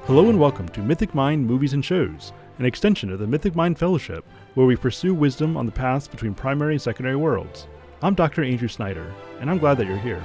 Hello and welcome to Mythic Mind Movies and Shows, an extension of the Mythic Mind Fellowship, where we pursue wisdom on the paths between primary and secondary worlds. I'm Dr. Andrew Snyder, and I'm glad that you're here.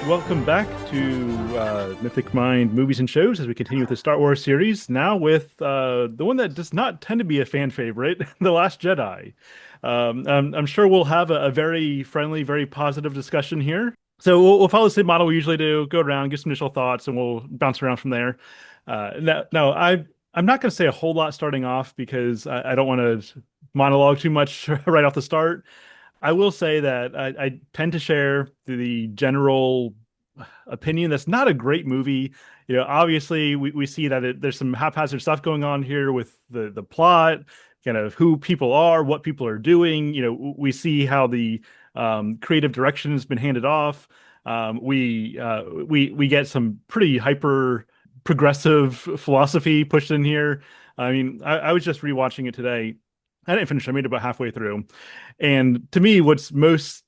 Welcome back to Mythic Mind Movies and Shows as we continue with the Star Wars series, now with the one that does not tend to be a fan favorite, The Last Jedi. I'm sure we'll have a very friendly, very positive discussion here. So we'll follow the same model we usually do, go around, give some initial thoughts, and we'll bounce around from there. I'm not going to say a whole lot starting off because I don't want to monologue too much right off the start. I will say that I tend to share the general opinion that's not a great movie. You know, obviously we see that there's some haphazard stuff going on here with the plot, kind of who people are, what people are doing. You know, we see how the creative direction has been handed off. We get some pretty hyper progressive philosophy pushed in here. I mean, I was just rewatching it today. I didn't finish. I made it about halfway through. And to me, what's most,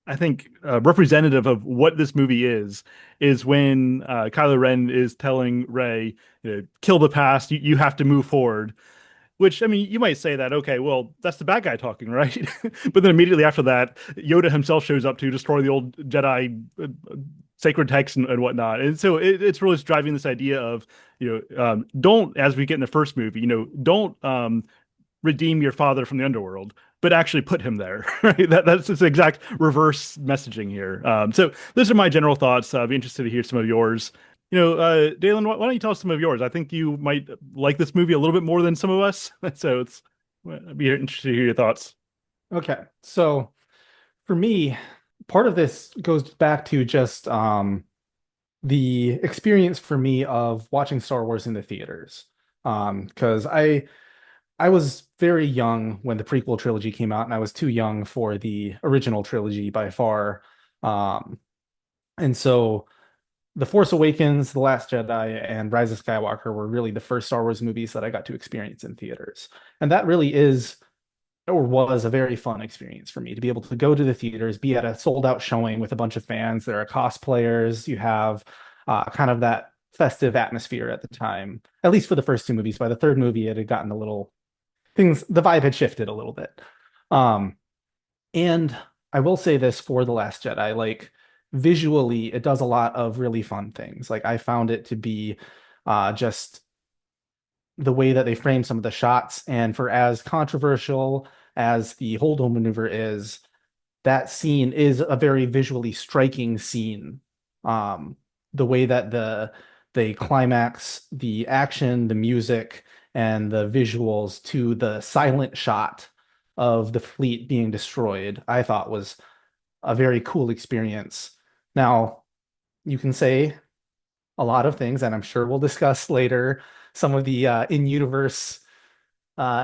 I think, representative of what this movie is when Kylo Ren is telling Rey, you know, kill the past, you have to move forward. Which, I mean, you might say that, okay, well, that's the bad guy talking, right? But then immediately after that, Yoda himself shows up to destroy the old Jedi sacred texts and whatnot. And so it's really just driving this idea of, don't, as we get in the first movie, don't redeem your father from the underworld, but actually put him there. Right? That's the exact reverse messaging here. So those are my general thoughts. I'd be interested to hear some of yours. Dalen, why don't you tell us some of yours? I think you might like this movie a little bit more than some of us. So I'd be interested to hear your thoughts. Okay, so for me, part of this goes back to just the experience for me of watching Star Wars in the theaters. Because I was very young when the prequel trilogy came out, and I was too young for the original trilogy by far. Um, and so The Force Awakens, The Last Jedi, and Rise of Skywalker were really the first Star Wars movies that I got to experience in theaters. And that really is or was a very fun experience for me to be able to go to the theaters, be at a sold out showing with a bunch of fans. There are cosplayers. You have kind of that festive atmosphere at the time, at least for the first two movies. By the third movie, it had gotten a little things, the vibe had shifted a little bit. Um, and I will say this for The Last Jedi, like visually, it does a lot of really fun things. Like I found it to be just the way that they frame some of the shots. And for as controversial as the Holdo maneuver is, that scene is a very visually striking scene. The way that they climax, the action, the music, and the visuals to the silent shot of the fleet being destroyed, I thought was a very cool experience. Now, you can say a lot of things, and I'm sure we'll discuss later some of the in-universe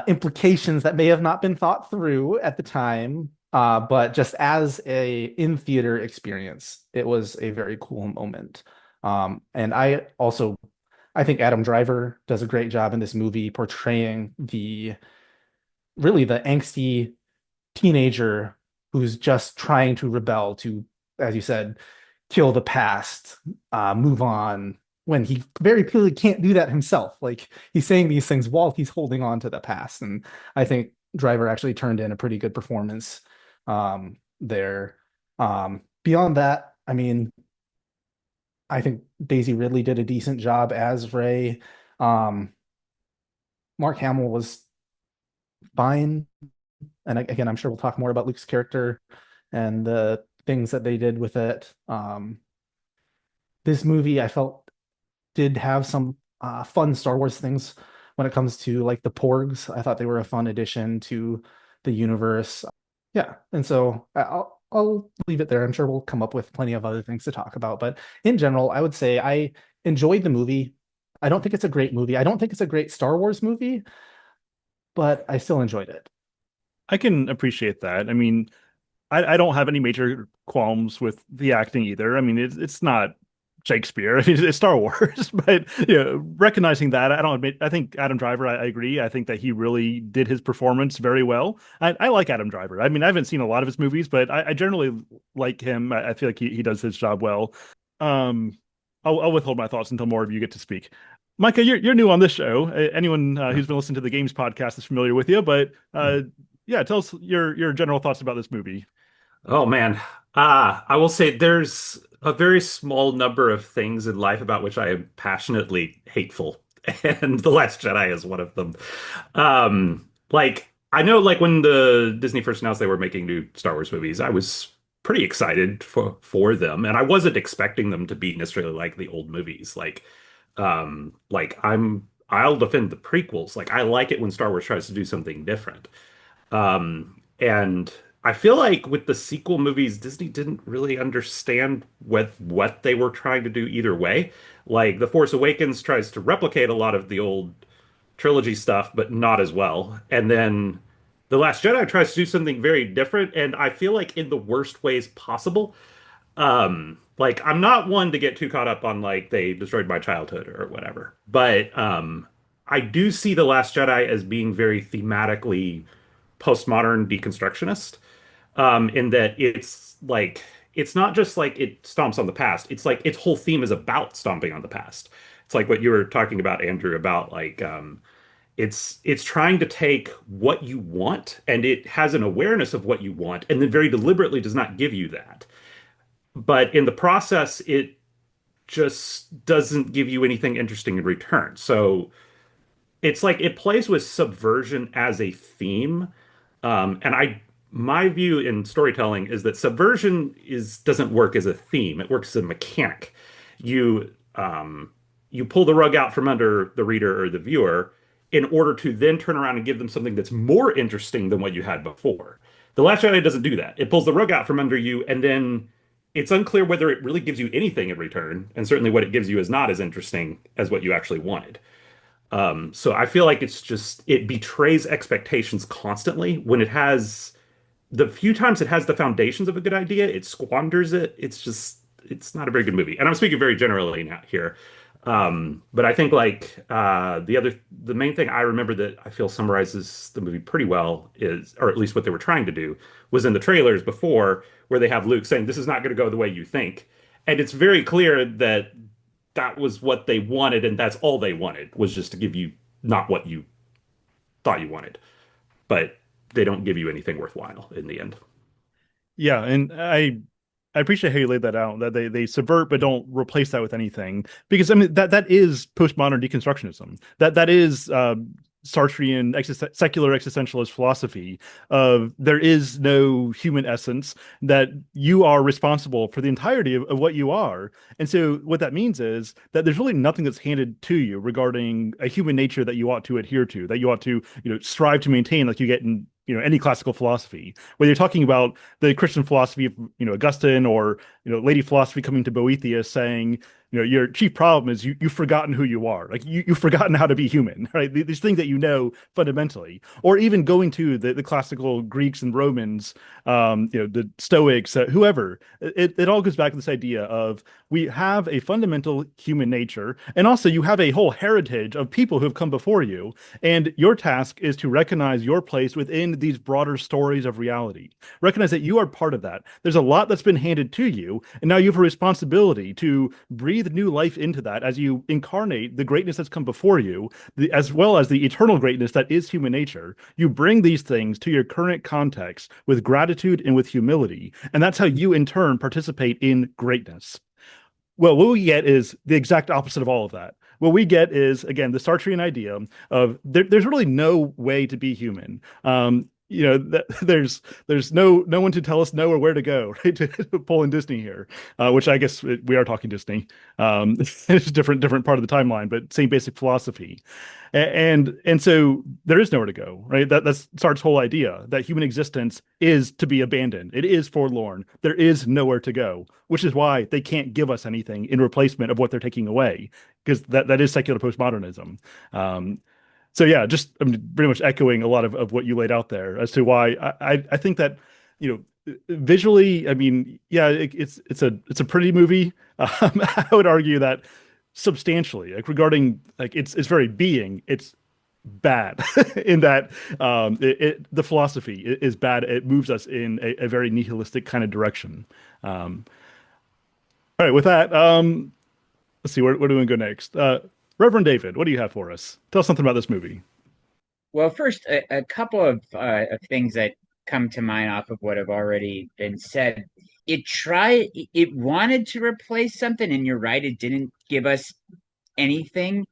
implications that may have not been thought through at the time. But just as a in-theater experience, it was a very cool moment. And I think Adam Driver does a great job in this movie portraying the angsty teenager who's just trying to rebel to, as you said, kill the past, move on, when he very clearly can't do that himself. Like he's saying these things while he's holding on to the past. And I think Driver actually turned in a pretty good performance there. Beyond that, I mean, I think Daisy Ridley did a decent job as Rey. Um, Mark Hamill was fine. And again, I'm sure we'll talk more about Luke's character and the things that they did with it. This movie I felt did have some fun Star Wars things when it comes to like the Porgs. I thought they were a fun addition to the universe. Yeah, and so I'll leave it there. I'm sure we'll come up with plenty of other things to talk about, but in general, I would say I enjoyed the movie. I don't think it's a great movie. I don't think it's a great Star Wars movie, but I still enjoyed it. I can appreciate that. I mean, I don't have any major qualms with the acting either. I mean, it's not Shakespeare. I mean, it's Star Wars, but recognizing that, I don't admit. I think Adam Driver. I agree. I think that he really did his performance very well. I like Adam Driver. I mean, I haven't seen a lot of his movies, but I generally like him. I feel like he does his job well. Um, I'll withhold my thoughts until more of you get to speak. Micah, you're new on this show. Anyone who's been listening to the Games podcast is familiar with you, but yeah, tell us your general thoughts about this movie. Oh man. I will say there's a very small number of things in life about which I am passionately hateful. And The Last Jedi is one of them. Like I know like when the Disney first announced they were making new Star Wars movies, I was pretty excited for them. And I wasn't expecting them to be necessarily like the old movies. I'll defend the prequels. Like I like it when Star Wars tries to do something different. And I feel like with the sequel movies, Disney didn't really understand what they were trying to do either way. Like The Force Awakens tries to replicate a lot of the old trilogy stuff, but not as well. And then The Last Jedi tries to do something very different, and I feel like in the worst ways possible. Like I'm not one to get too caught up on like they destroyed my childhood or whatever, but I do see The Last Jedi as being very thematically postmodern deconstructionist, in that it's like it's not just like it stomps on the past. It's like its whole theme is about stomping on the past. It's like what you were talking about, Andrew, about like it's trying to take what you want and it has an awareness of what you want and then very deliberately does not give you that. But in the process, it just doesn't give you anything interesting in return. So it's like it plays with subversion as a theme. My view in storytelling is that subversion is doesn't work as a theme. It works as a mechanic. You pull the rug out from under the reader or the viewer in order to then turn around and give them something that's more interesting than what you had before. The Last Jedi doesn't do that. It pulls the rug out from under you, and then it's unclear whether it really gives you anything in return, and certainly what it gives you is not as interesting as what you actually wanted. So I feel like it's just it betrays expectations constantly when it has the few times it has the foundations of a good idea, it squanders it. It's not a very good movie. And I'm speaking very generally now here. But I think like the main thing I remember that I feel summarizes the movie pretty well is, or at least what they were trying to do, was in the trailers before where they have Luke saying, "This is not going to go the way you think." And it's very clear that that was what they wanted, and that's all they wanted was just to give you not what you thought you wanted. But they don't give you anything worthwhile in the end. Yeah, and I appreciate how you laid that out, that they subvert but don't replace that with anything. Because I mean that is postmodern deconstructionism. That is Sartrean secular existentialist philosophy of there is no human essence, that you are responsible for the entirety of what you are. And so what that means is that there's really nothing that's handed to you regarding a human nature that you ought to adhere to, that you ought to, strive to maintain, like you get in any classical philosophy, whether you're talking about the Christian philosophy of Augustine, or lady philosophy coming to Boethius saying your chief problem is you've forgotten who you are, like you've forgotten how to be human, right? These things that fundamentally, or even going to the classical Greeks and Romans, the Stoics, whoever, it all goes back to this idea of we have a fundamental human nature, and also you have a whole heritage of people who have come before you, and your task is to recognize your place within these broader stories of reality. Recognize that you are part of that. There's a lot that's been handed to you, and now you have a responsibility to breathe new life into that as you incarnate the greatness that's come before you, as well as the eternal greatness that is human nature. You bring these things to your current context with gratitude and with humility, and that's how you in turn participate in greatness. Well, what we get is the exact opposite of all of that. What we get is, again, the Sartrean idea of there's really no way to be human. There's no one to tell us no or where to go, right? To pull in Disney here, which I guess we are talking Disney. It's a different part of the timeline, but same basic philosophy. And so there is nowhere to go, right? That's Sartre's whole idea, that human existence is to be abandoned. It is forlorn. There is nowhere to go, which is why they can't give us anything in replacement of what they're taking away, because that is secular postmodernism. So yeah, just, I mean, pretty much echoing a lot of what you laid out there as to why I think that visually, I mean, yeah, it's a pretty movie. I would argue that substantially, like regarding like its very being, it's bad in that the philosophy is bad. It moves us in a very nihilistic kind of direction. Um, all right, with that, let's see where do we go next? Reverend David, what do you have for us? Tell us something about this movie. Well, first, a couple of things that come to mind off of what have already been said. It wanted to replace something, and you're right, it didn't give us anything.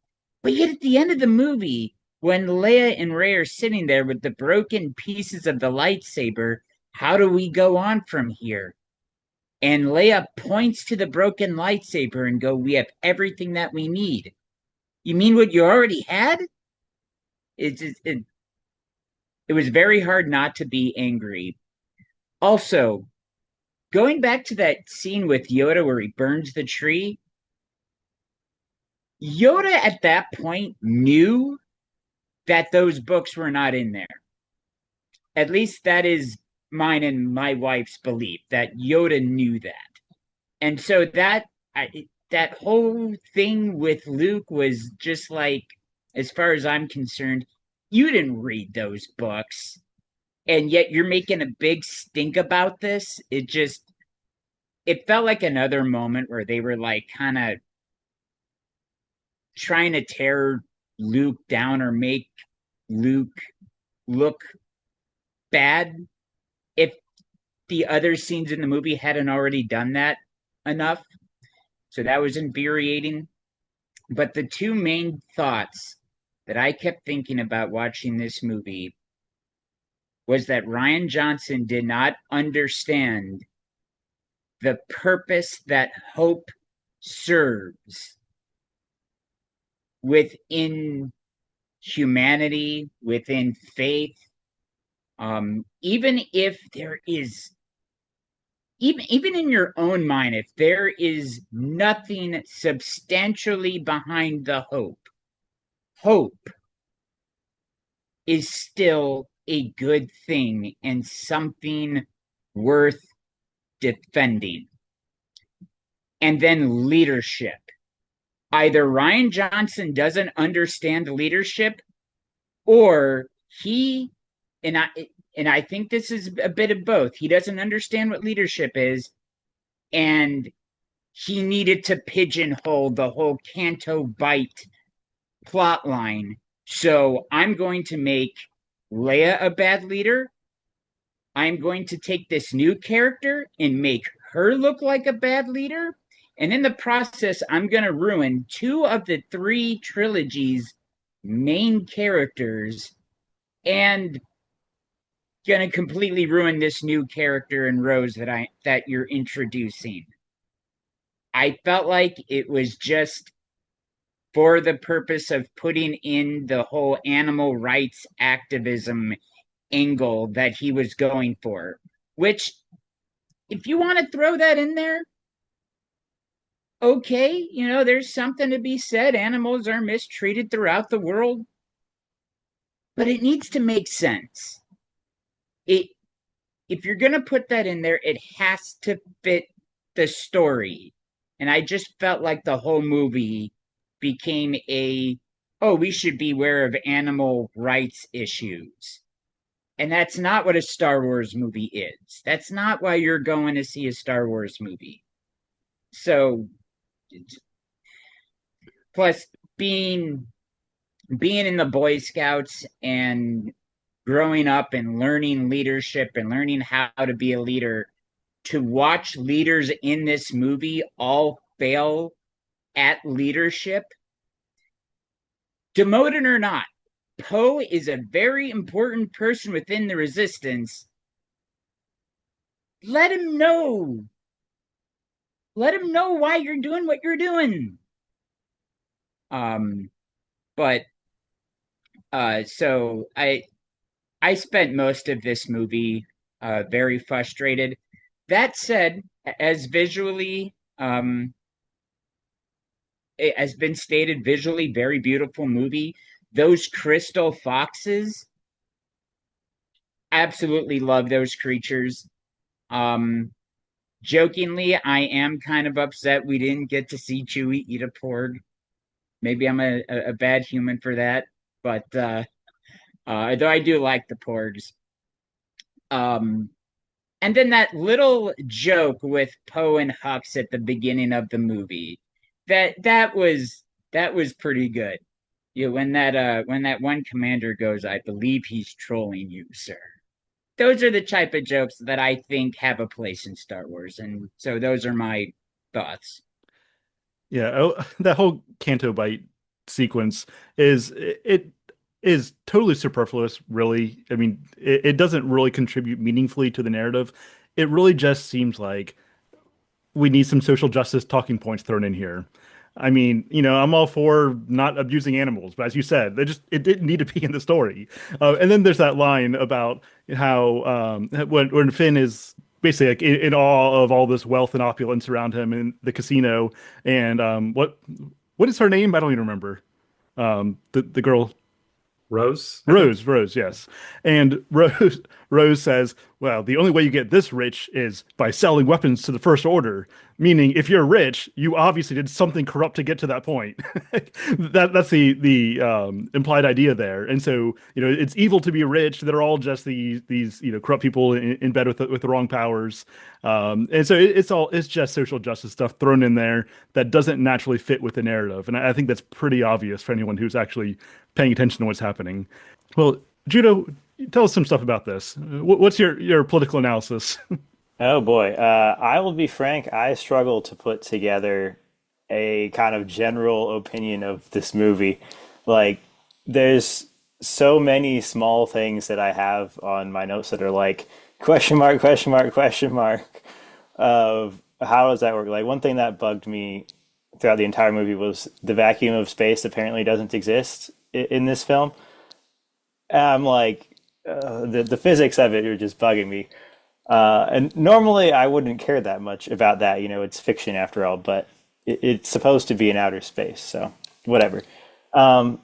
But yet, at the end of the movie, when Leia and Rey are sitting there with the broken pieces of the lightsaber, how do we go on from here? And Leia points to the broken lightsaber and go, "We have everything that we need." You mean what you already had? It was very hard not to be angry. Also, going back to that scene with Yoda where he burns the tree, Yoda at that point knew that those books were not in there. At least that is mine and my wife's belief that Yoda knew that. And so that whole thing with Luke was just like, as far as I'm concerned, you didn't read those books, and yet you're making a big stink about this. It felt like another moment where they were like kind of trying to tear Luke down or make Luke look bad. If the other scenes in the movie hadn't already done that enough. So that was infuriating. But the two main thoughts that I kept thinking about watching this movie was that Rian Johnson did not understand the purpose that hope serves within humanity, within faith. Even if there is, even in your own mind, if there is nothing substantially behind the hope is still a good thing and something worth defending. And then leadership. Either Rian Johnson doesn't understand leadership, or he and I think this is a bit of both. He doesn't understand what leadership is, and he needed to pigeonhole the whole Canto Bight plot line. So I'm going to make Leia a bad leader. I'm going to take this new character and make her look like a bad leader. And in the process, I'm going to ruin two of the three trilogy's main characters and going to completely ruin this new character in Rose that you're introducing. I felt like it was just for the purpose of putting in the whole animal rights activism angle that he was going for, which, if you want to throw that in there, okay, there's something to be said. Animals are mistreated throughout the world, but it needs to make sense. If you're going to put that in there, it has to fit the story. And I just felt like the whole movie became we should be aware of animal rights issues. And that's not what a Star Wars movie is. That's not why you're going to see a Star Wars movie. So, plus being in the Boy Scouts and growing up and learning leadership and learning how to be a leader, to watch leaders in this movie all fail at leadership, demoted or not, Poe is a very important person within the Resistance. Let him know. Let him know why you're doing what you're doing. So I spent most of this movie very frustrated. That said, as visually, it has been stated, visually very beautiful movie. Those crystal foxes, absolutely love those creatures. Um, Jokingly, I am kind of upset we didn't get to see Chewie eat a porg. Maybe I'm a bad human for that, but though I do like the porgs. Um, and then that little joke with Poe and Hux at the beginning of the movie, that was pretty good. Yeah, when that one commander goes, I believe he's trolling you, sir. Those are the type of jokes that I think have a place in Star Wars, and so those are my thoughts. Yeah, that whole Canto Bite sequence it is totally superfluous, really. I mean, it doesn't really contribute meaningfully to the narrative. It really just seems like we need some social justice talking points thrown in here. I mean, I'm all for not abusing animals, but as you said, it didn't need to be in the story. And then there's that line about how when Finn is basically like in awe of all this wealth and opulence around him in the casino, and what is her name? I don't even remember. The girl Rose, I think. Rose, yes. And Rose says, well, the only way you get this rich is by selling weapons to the First Order. Meaning, if you're rich, you obviously did something corrupt to get to that point. That's the implied idea there. And so, it's evil to be rich. They're all just these corrupt people in bed with the wrong powers. And so it's just social justice stuff thrown in there that doesn't naturally fit with the narrative. And I think that's pretty obvious for anyone who's actually paying attention to what's happening. Well, Judo, tell us some stuff about this. What's your political analysis? Oh boy. I will be frank, I struggle to put together a kind of general opinion of this movie. Like, there's so many small things that I have on my notes that are like question mark, question mark, question mark of how does that work? Like, one thing that bugged me throughout the entire movie was the vacuum of space apparently doesn't exist in this film. I'm like, the physics of it are just bugging me. And normally I wouldn't care that much about that. It's fiction after all, but it's supposed to be in outer space, so whatever. Um,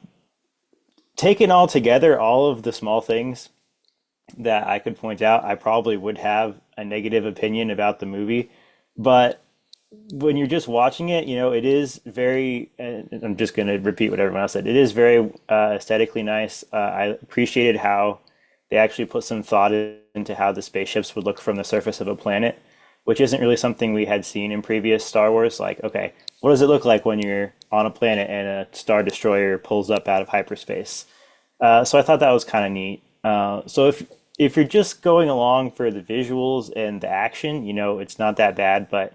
Taken all together, all of the small things that I could point out, I probably would have a negative opinion about the movie. But when you're just watching it, it is very, and I'm just going to repeat what everyone else said, it is very aesthetically nice. I appreciated how they actually put some thought into how the spaceships would look from the surface of a planet, which isn't really something we had seen in previous Star Wars. Like, okay, what does it look like when you're on a planet and a Star Destroyer pulls up out of hyperspace? So I thought that was kind of neat. So if you're just going along for the visuals and the action, it's not that bad. But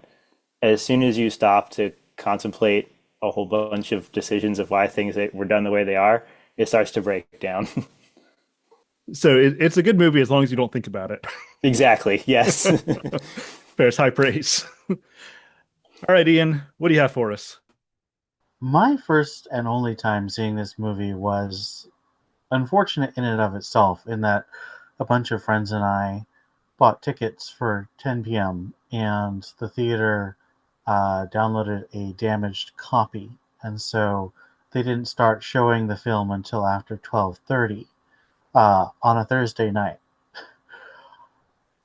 as soon as you stop to contemplate a whole bunch of decisions of why things that were done the way they are, it starts to break down. So it's a good movie as long as you don't think about it. Exactly. Yes. Bears high praise. All right, Ian, what do you have for us? My first and only time seeing this movie was unfortunate in and of itself, in that a bunch of friends and I bought tickets for 10 p.m. and the theater downloaded a damaged copy, and so they didn't start showing the film until after 12:30 on a Thursday night.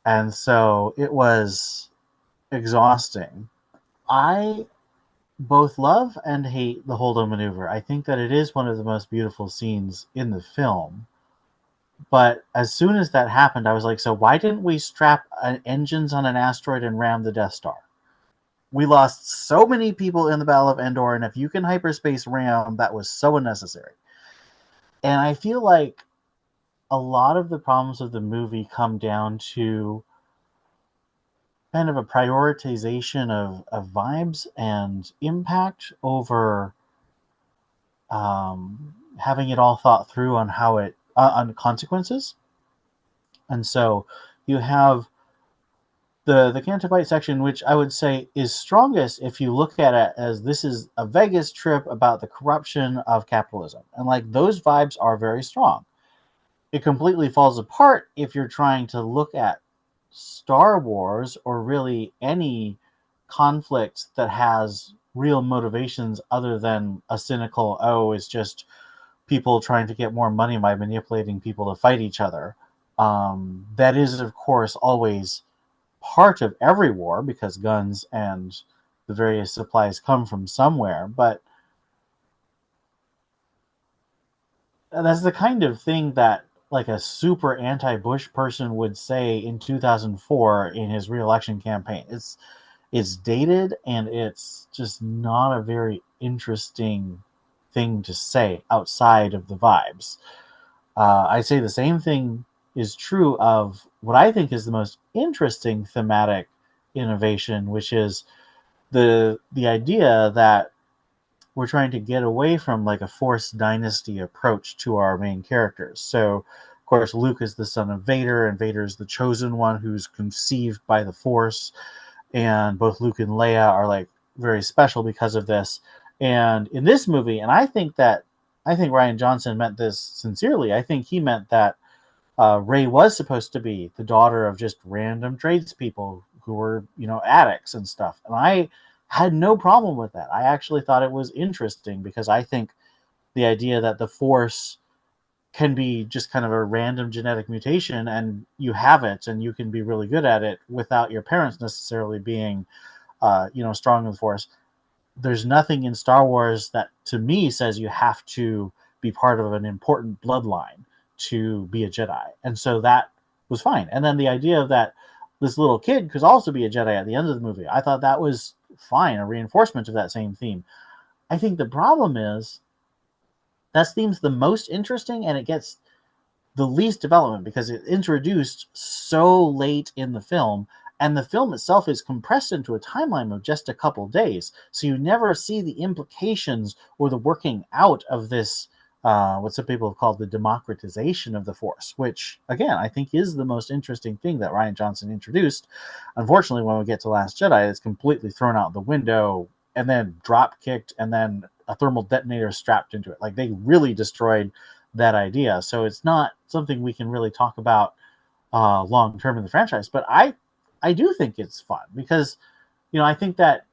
And so it was exhausting. I both love and hate the Holdo maneuver. I think that it is one of the most beautiful scenes in the film. But as soon as that happened, I was like, so why didn't we strap engines on an asteroid and ram the Death Star? We lost so many people in the Battle of Endor, and if you can hyperspace ram, that was so unnecessary. And I feel like a lot of the problems of the movie come down to kind of a prioritization of vibes and impact over having it all thought through on how it on consequences. And so you have the Canto Bight section, which I would say is strongest if you look at it as this is a Vegas trip about the corruption of capitalism, and like those vibes are very strong. It completely falls apart if you're trying to look at Star Wars or really any conflict that has real motivations other than a cynical, oh, it's just people trying to get more money by manipulating people to fight each other. That is, of course, always part of every war because guns and the various supplies come from somewhere, but that's the kind of thing that like a super anti-Bush person would say in 2004 in his re-election campaign. It's dated and it's just not a very interesting thing to say outside of the vibes. I'd say the same thing is true of what I think is the most interesting thematic innovation, which is the idea that we're trying to get away from like a Force dynasty approach to our main characters. So, of course, Luke is the son of Vader, and Vader is the chosen one who's conceived by the Force. And both Luke and Leia are like very special because of this. And in this movie, and I think Ryan Johnson meant this sincerely. I think he meant that Rey was supposed to be the daughter of just random tradespeople who were, addicts and stuff. And I had no problem with that. I actually thought it was interesting because I think the idea that the Force can be just kind of a random genetic mutation and you have it and you can be really good at it without your parents necessarily being, strong in the Force. There's nothing in Star Wars that to me says you have to be part of an important bloodline to be a Jedi. And so that was fine. And then the idea that this little kid could also be a Jedi at the end of the movie, I thought that was fine, a reinforcement of that same theme. I think the problem is that theme's the most interesting and it gets the least development because it's introduced so late in the film, and the film itself is compressed into a timeline of just a couple days, so you never see the implications or the working out of this, what some people have called the democratization of the Force, which again I think is the most interesting thing that Ryan Johnson introduced. Unfortunately, when we get to Last Jedi, it's completely thrown out the window and then drop kicked and then a thermal detonator strapped into it. Like they really destroyed that idea. So it's not something we can really talk about long term in the franchise. But I do think it's fun because, I think that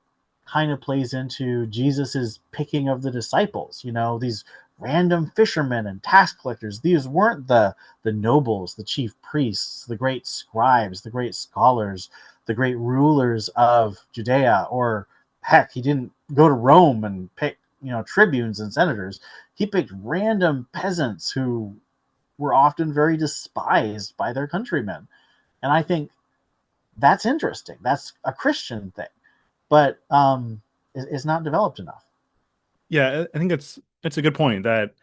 kind of plays into Jesus's picking of the disciples. These random fishermen and tax collectors. These weren't the nobles, the chief priests, the great scribes, the great scholars, the great rulers of Judea. Or heck, he didn't go to Rome and pick tribunes and senators. He picked random peasants who were often very despised by their countrymen. And I think that's interesting. That's a Christian thing, but it's not developed enough. Yeah, I think that's a good point that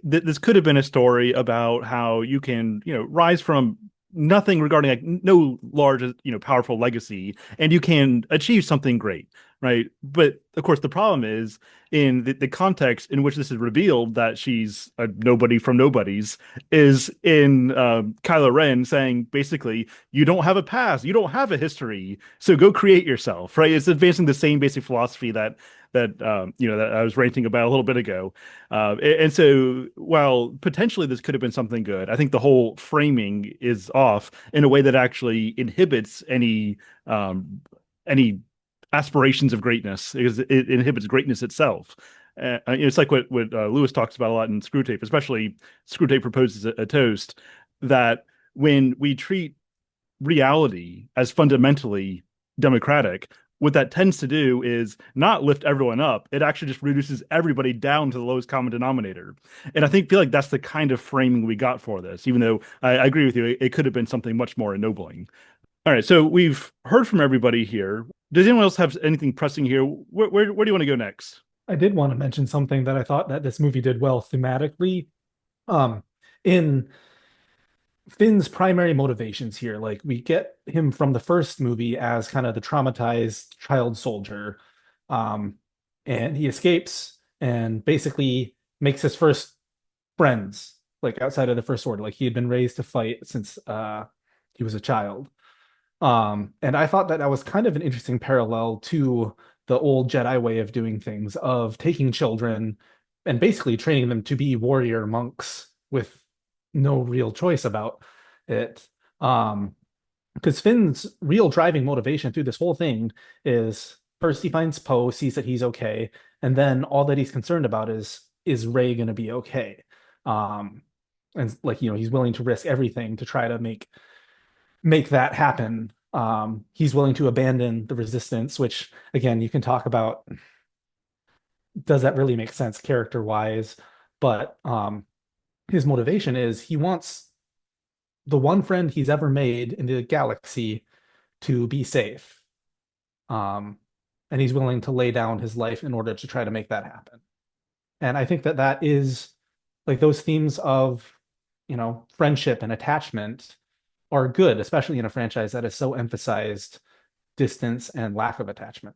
this could have been a story about how you can, rise from nothing regarding like no large, powerful legacy, and you can achieve something great, right? But of course, the problem is in the context in which this is revealed that she's a nobody from nobodies is in Kylo Ren saying basically, you don't have a past, you don't have a history, so go create yourself, right? It's advancing the same basic philosophy that I was ranting about a little bit ago. And so, while potentially this could have been something good, I think the whole framing is off in a way that actually inhibits any aspirations of greatness because it inhibits greatness itself. It's like what Lewis talks about a lot in Screwtape, especially Screwtape proposes a toast that when we treat reality as fundamentally democratic, what that tends to do is not lift everyone up. It actually just reduces everybody down to the lowest common denominator. And I feel like that's the kind of framing we got for this, even though I agree with you, it could have been something much more ennobling. All right, so we've heard from everybody here. Does anyone else have anything pressing here? Where do you want to go next? I did want to mention something that I thought that this movie did well thematically. In Finn's primary motivations here, like we get him from the first movie as kind of the traumatized child soldier, um, and he escapes and basically makes his first friends, like outside of the First Order. Like he had been raised to fight since he was a child. And I thought that that was kind of an interesting parallel to the old Jedi way of doing things, of taking children and basically training them to be warrior monks with no real choice about it. Because Finn's real driving motivation through this whole thing is first he finds Poe, sees that he's okay, and then all that he's concerned about is Rey gonna be okay? And like he's willing to risk everything to try to make that happen. He's willing to abandon the resistance, which again, you can talk about, does that really make sense character wise? But his motivation is he wants the one friend he's ever made in the galaxy to be safe. Um, and he's willing to lay down his life in order to try to make that happen. And I think that that is like those themes of, friendship and attachment are good, especially in a franchise that has so emphasized distance and lack of attachment.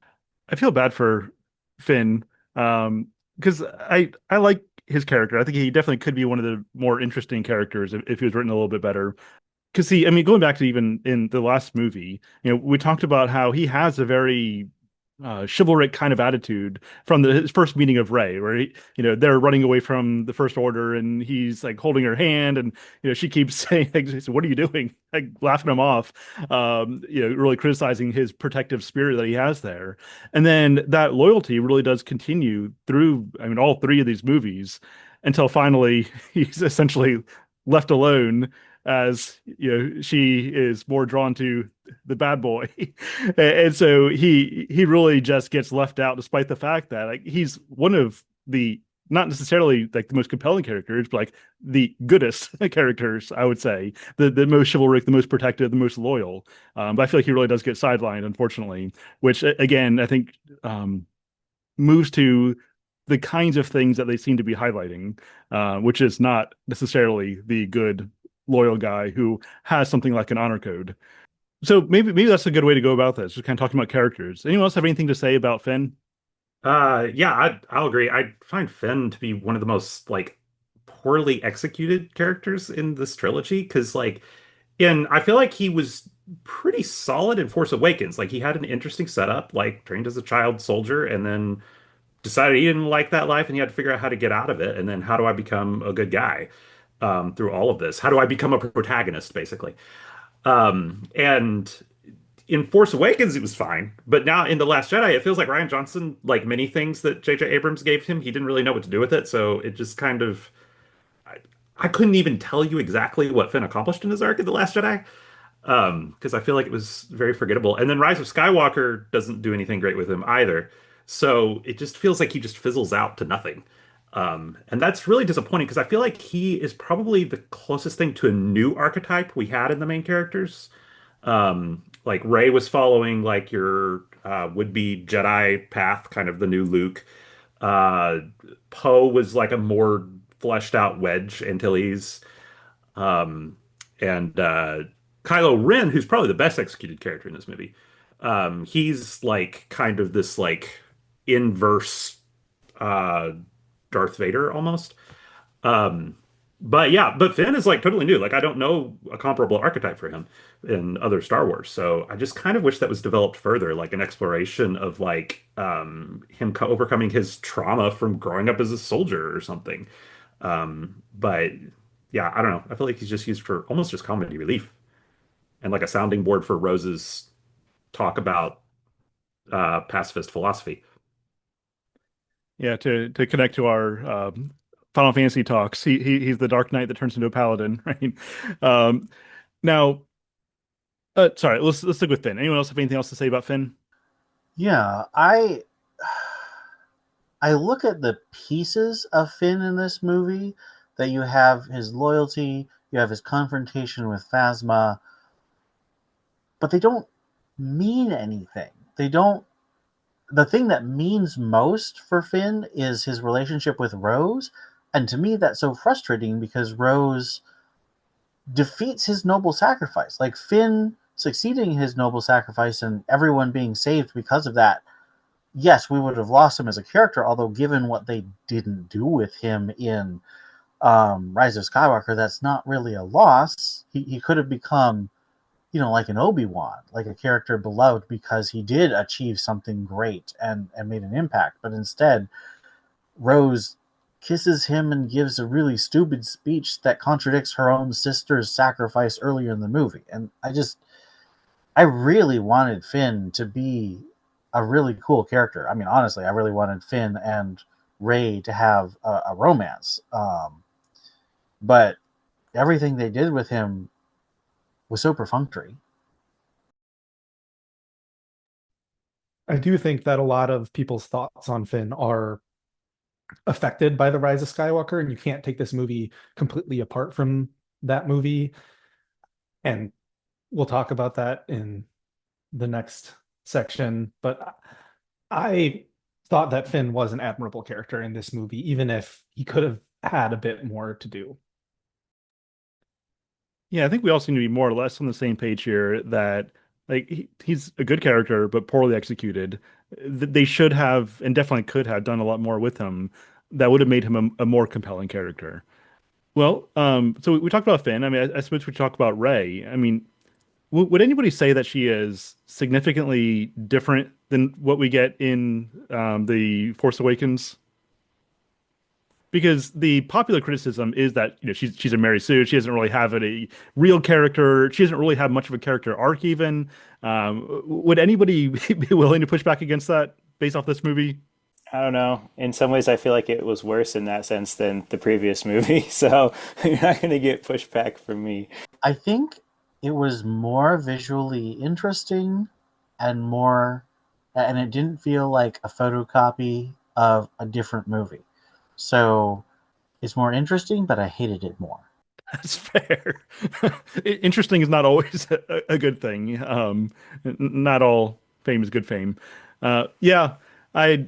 I feel bad for Finn, because I like his character. I think he definitely could be one of the more interesting characters if he was written a little bit better. Because see, I mean, going back to even in the last movie, we talked about how he has a very chivalric kind of attitude from his first meeting of Rey, where they're running away from the First Order, and he's like holding her hand, and she keeps saying, like, "What are you doing?" Like laughing him off, really criticizing his protective spirit that he has there, and then that loyalty really does continue through, I mean, all three of these movies, until finally he's essentially left alone as she is more drawn to the bad boy. And so he really just gets left out, despite the fact that like he's one of the, not necessarily like the most compelling characters, but like the goodest characters, I would say, the most chivalric, the most protective, the most loyal. But I feel like he really does get sidelined, unfortunately, which again I think moves to the kinds of things that they seem to be highlighting, which is not necessarily the good loyal guy who has something like an honor code. So maybe that's a good way to go about this. Just kind of talking about characters. Anyone else have anything to say about Finn? Yeah, I'll agree. I find Finn to be one of the most like poorly executed characters in this trilogy because I feel like he was pretty solid in Force Awakens. Like he had an interesting setup, like trained as a child soldier and then decided he didn't like that life and he had to figure out how to get out of it. And then how do I become a good guy through all of this? How do I become a protagonist, basically? And in Force Awakens, it was fine, but now in The Last Jedi, it feels like Rian Johnson, like many things that J.J. Abrams gave him, he didn't really know what to do with it. So it just kind of, I couldn't even tell you exactly what Finn accomplished in his arc in The Last Jedi, because I feel like it was very forgettable. And then Rise of Skywalker doesn't do anything great with him either. So it just feels like he just fizzles out to nothing. And that's really disappointing because I feel like he is probably the closest thing to a new archetype we had in the main characters. Like Rey was following like your would-be Jedi path, kind of the new Luke. Uh, Poe was like a more fleshed out Wedge Antilles. Um, and Kylo Ren, who's probably the best executed character in this movie, he's like kind of this like inverse uh, Darth Vader almost. Um, but yeah, but Finn is like totally new. Like I don't know a comparable archetype for him in other Star Wars. So I just kind of wish that was developed further, like an exploration of like him overcoming his trauma from growing up as a soldier or something. But yeah, I don't know. I feel like he's just used for almost just comedy relief and like a sounding board for Rose's talk about pacifist philosophy. Yeah, to connect to our Final Fantasy talks, he's the Dark Knight that turns into a paladin, right? Now, sorry, let's stick with Finn. Anyone else have anything else to say about Finn? Yeah, I look at the pieces of Finn in this movie, that you have his loyalty, you have his confrontation with Phasma, but they don't mean anything. They don't. The thing that means most for Finn is his relationship with Rose, and to me that's so frustrating because Rose defeats his noble sacrifice. Like Finn succeeding in his noble sacrifice and everyone being saved because of that, yes, we would have lost him as a character, although given what they didn't do with him in Rise of Skywalker, that's not really a loss. He could have become, like an Obi-Wan, like a character beloved because he did achieve something great and made an impact. But instead, Rose kisses him and gives a really stupid speech that contradicts her own sister's sacrifice earlier in the movie. And I really wanted Finn to be a really cool character. I mean, honestly, I really wanted Finn and Rey to have a romance. But everything they did with him was so perfunctory. I do think that a lot of people's thoughts on Finn are affected by the Rise of Skywalker, and you can't take this movie completely apart from that movie. And we'll talk about that in the next section. But I thought that Finn was an admirable character in this movie, even if he could have had a bit more to do. Yeah, I think we all seem to be more or less on the same page here that he's a good character, but poorly executed. They should have and definitely could have done a lot more with him that would have made him a more compelling character. Well, so we talked about Finn. I mean, I suppose we talk about Rey. I mean, would anybody say that she is significantly different than what we get in the Force Awakens? Because the popular criticism is that she's a Mary Sue. She doesn't really have a real character. She doesn't really have much of a character arc even. Would anybody be willing to push back against that based off this movie? I don't know. In some ways, I feel like it was worse in that sense than the previous movie. So you're not going to get pushback from me. I think it was more visually interesting and more, and it didn't feel like a photocopy of a different movie. So it's more interesting, but I hated it more. That's fair. Interesting is not always a good thing. Not all fame is good fame. Yeah, I,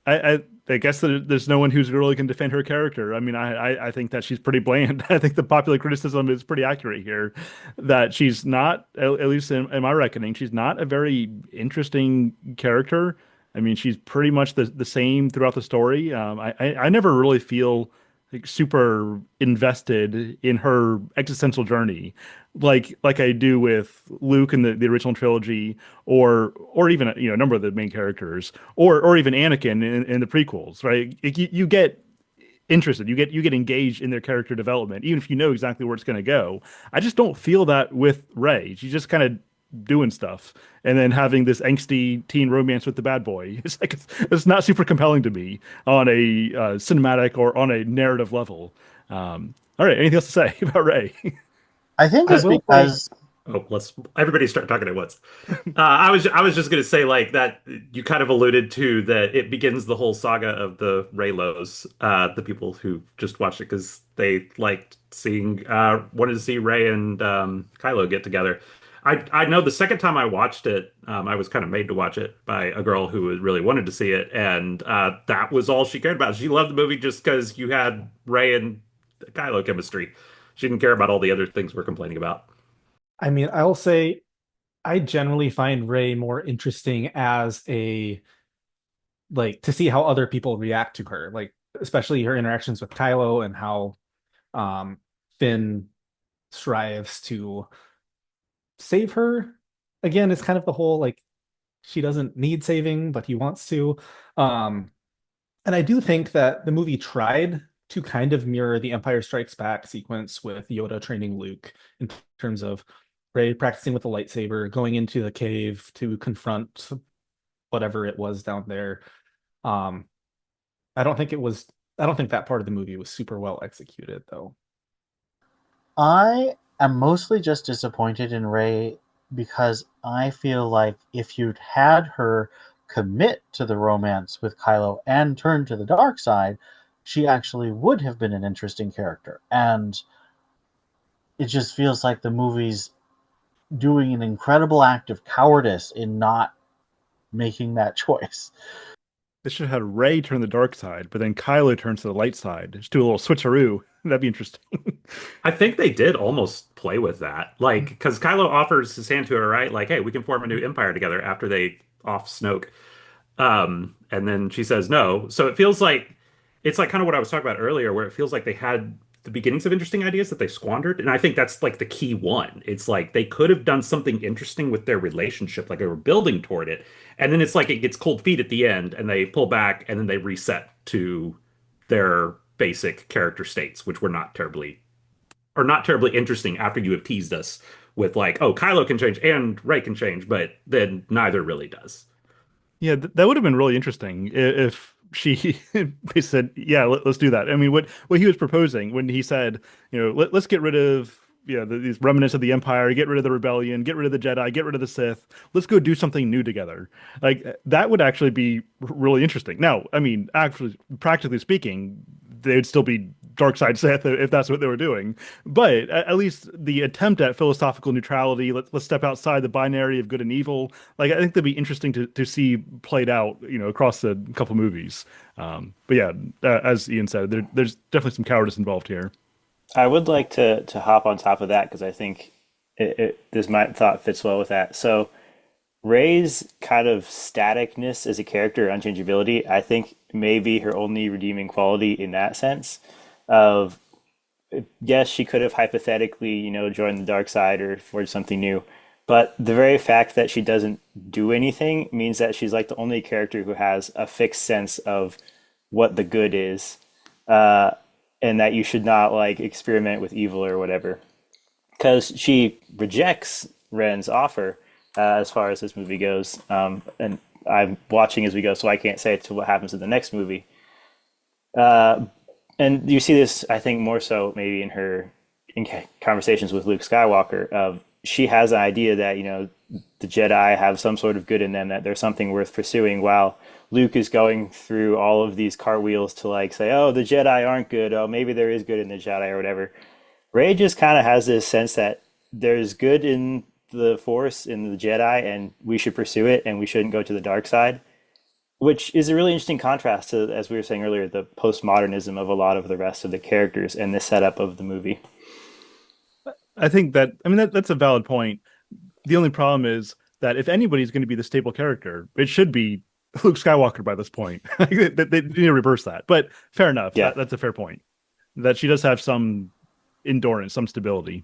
I guess that there's no one who's really can defend her character. I mean, I think that she's pretty bland. I think the popular criticism is pretty accurate here, that she's not, at least in my reckoning, she's not a very interesting character. I mean, she's pretty much the same throughout the story. I never really feel like super invested in her existential journey, like I do with Luke in the original trilogy, or even a number of the main characters, or even Anakin in the prequels. Right? You get interested, you get engaged in their character development, even if you know exactly where it's going to go. I just don't feel that with Rey. She's just kind of doing stuff and then having this angsty teen romance with the bad boy. It's not super compelling to me on a cinematic or on a narrative level. All right, anything else to say about Ray? I think I it's will say, because Oh, let's everybody start talking at once. I was just gonna say like that you kind of alluded to that it begins the whole saga of the Reylos, the people who just watched it because they liked seeing wanted to see Rey and Kylo get together. I know the second time I watched it, I was kind of made to watch it by a girl who really wanted to see it, and that was all she cared about. She loved the movie just because you had Rey and Kylo chemistry. She didn't care about all the other things we're complaining about. I mean, I will say I generally find Ray more interesting as a like to see how other people react to her, like especially her interactions with Kylo and how um Finn strives to save her. Again, it's kind of the whole like she doesn't need saving, but he wants to. Um, and I do think that the movie tried to kind of mirror the Empire Strikes Back sequence with Yoda training Luke in terms of Rey practicing with the lightsaber, going into the cave to confront whatever it was down there. Um, I don't think it was. I don't think that part of the movie was super well executed, though. I am mostly just disappointed in Ray because I feel like if you'd had her commit to the romance with Kylo and turn to the dark side, she actually would have been an interesting character. And it just feels like the movie's doing an incredible act of cowardice in not making that choice. They should have had Ray turn the dark side, but then Kylo turns to the light side. Just do a little switcheroo. That'd be interesting. I think they did almost play with that. Like, because Kylo offers his hand to her, right? Like, hey, we can form a new empire together after they off Snoke. And then she says no. So it feels like it's like kind of what I was talking about earlier, where it feels like they had the beginnings of interesting ideas that they squandered. And I think that's like the key one. It's like they could have done something interesting with their relationship, like they were building toward it. And then it's like it gets cold feet at the end and they pull back and then they reset to their basic character states, which were not terribly interesting after you have teased us with like, oh, Kylo can change and Rey can change, but then neither really does. Yeah, that would have been really interesting if she they said, "Yeah, let's do that." I mean, what he was proposing when he said, "Let's get rid of yeah, these remnants of the Empire, get rid of the rebellion, get rid of the Jedi, get rid of the Sith. Let's go do something new together. Like that would actually be really interesting. Now, I mean, actually, practically speaking, they'd still be dark side Sith if that's what they were doing. But at least the attempt at philosophical neutrality, let's step outside the binary of good and evil. Like I think that'd be interesting to see played out, across a couple movies. But yeah, as Ian said, there's definitely some cowardice involved here. I would like to hop on top of that because I think this my thought fits well with that. So Rey's kind of staticness as a character, unchangeability, I think may be her only redeeming quality in that sense. Of yes, she could have hypothetically, joined the dark side or forged something new, but the very fact that she doesn't do anything means that she's like the only character who has a fixed sense of what the good is, uh, and that you should not like experiment with evil or whatever because she rejects Ren's offer as far as this movie goes. And I'm watching as we go, so I can't say to what happens in the next movie. Uh, and you see this, I think, more so maybe in her conversations with Luke Skywalker. Of she has an idea that the Jedi have some sort of good in them, that there's something worth pursuing, while Luke is going through all of these cartwheels to like say, oh, the Jedi aren't good. Oh, maybe there is good in the Jedi or whatever. Rey just kind of has this sense that there's good in the Force in the Jedi, and we should pursue it, and we shouldn't go to the dark side, which is a really interesting contrast to, as we were saying earlier, the postmodernism of a lot of the rest of the characters and the setup of the movie. I think that, I mean, that's a valid point. The only problem is that if anybody's going to be the stable character, it should be Luke Skywalker by this point. They need to reverse that. But fair enough. Yeah, That's a fair point. That she does have some endurance, some stability.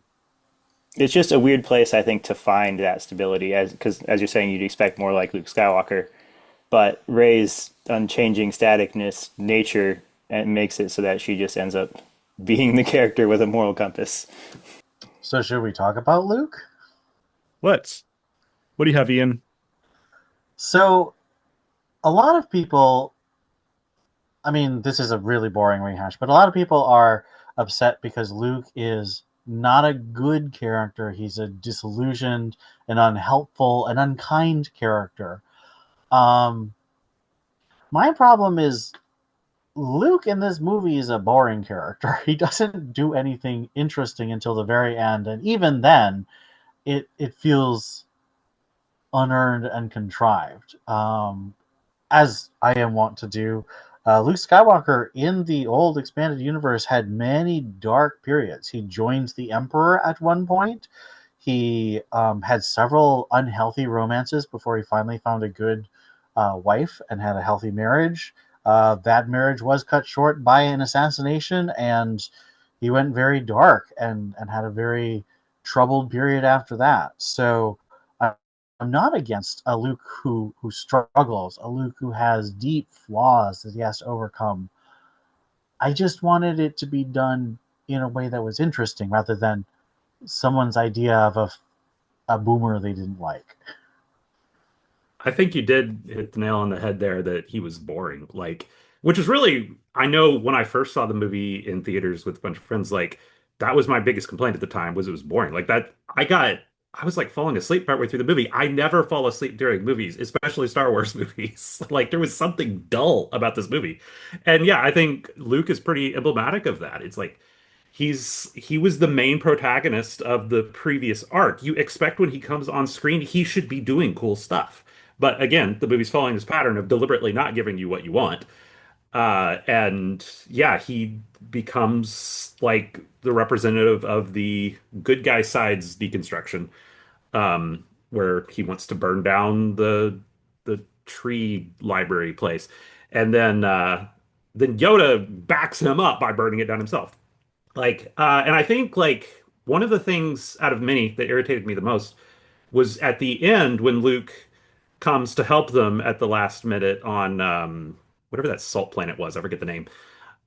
it's just a weird place, I think, to find that stability, as because as you're saying, you'd expect more like Luke Skywalker, but Rey's unchanging staticness nature and makes it so that she just ends up being the character with a moral compass. So should we talk about Luke? Let's. What do you have, Ian? So a lot of people, I mean, this is a really boring rehash, but a lot of people are upset because Luke is not a good character. He's a disillusioned and unhelpful and unkind character. Um, my problem is Luke in this movie is a boring character. He doesn't do anything interesting until the very end, and even then, it feels unearned and contrived. As I am wont to do, Luke Skywalker in the old expanded universe had many dark periods. He joined the Emperor at one point. He had several unhealthy romances before he finally found a good wife and had a healthy marriage. That marriage was cut short by an assassination, and he went very dark and had a very troubled period after that. So I'm not against a Luke who struggles, a Luke who has deep flaws that he has to overcome. I just wanted it to be done in a way that was interesting rather than someone's idea of a boomer they didn't like. I think you did hit the nail on the head there that he was boring. Like, which is really, I know when I first saw the movie in theaters with a bunch of friends, like that was my biggest complaint at the time was it was boring. Like that, I was like falling asleep partway through the movie. I never fall asleep during movies, especially Star Wars movies. Like there was something dull about this movie. And yeah, I think Luke is pretty emblematic of that. It's like he was the main protagonist of the previous arc. You expect when he comes on screen, he should be doing cool stuff. But again, the movie's following this pattern of deliberately not giving you what you want. And yeah, he becomes like the representative of the good guy side's deconstruction, where he wants to burn down the tree library place, and then Yoda backs him up by burning it down himself. And I think like one of the things out of many that irritated me the most was at the end when Luke comes to help them at the last minute on whatever that salt planet was. I forget the name.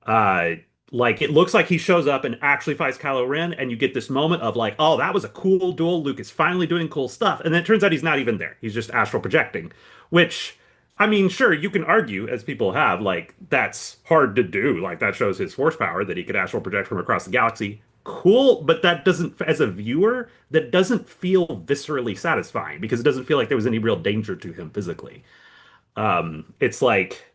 Uh, like it looks like he shows up and actually fights Kylo Ren, and you get this moment of like, oh, that was a cool duel. Luke is finally doing cool stuff, and then it turns out he's not even there. He's just astral projecting, which. I mean, sure, you can argue, as people have, like, that's hard to do. Like, that shows his force power that he could astral project from across the galaxy. cool, but that doesn't, as a viewer, that doesn't feel viscerally satisfying because it doesn't feel like there was any real danger to him physically. It's like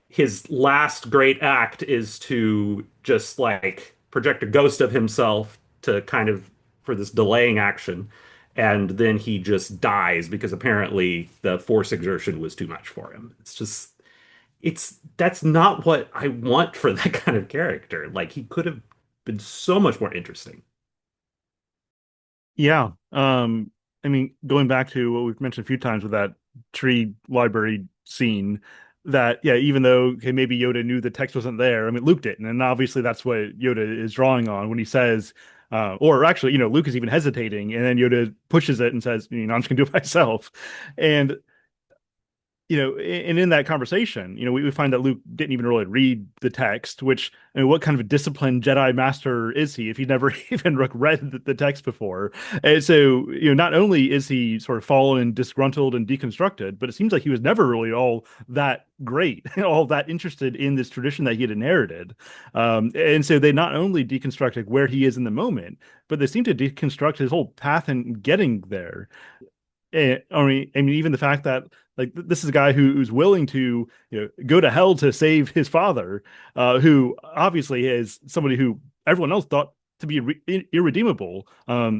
his last great act is to just like project a ghost of himself to kind of for this delaying action, and then he just dies because apparently the force exertion was too much for him. It's just it's that's not what I want for that kind of character. Like he could have been so much more interesting. Yeah. I mean, going back to what we've mentioned a few times with that tree library scene, that yeah, even though okay, maybe Yoda knew the text wasn't there, I mean Luke didn't, and obviously that's what Yoda is drawing on when he says, or actually, Luke is even hesitating, and then Yoda pushes it and says, I'm just gonna do it myself, and and in that conversation, we find that Luke didn't even really read the text, which, I mean, what kind of a disciplined Jedi master is he if he'd never even read the text before? And so, not only is he sort of fallen and disgruntled and deconstructed, but it seems like he was never really all that great, all that interested in this tradition that he had inherited. And so they not only deconstructed where he is in the moment, but they seem to deconstruct his whole path in getting there. I mean, even the fact that like this is a guy who's willing to go to hell to save his father, who obviously is somebody who everyone else thought to be irredeemable,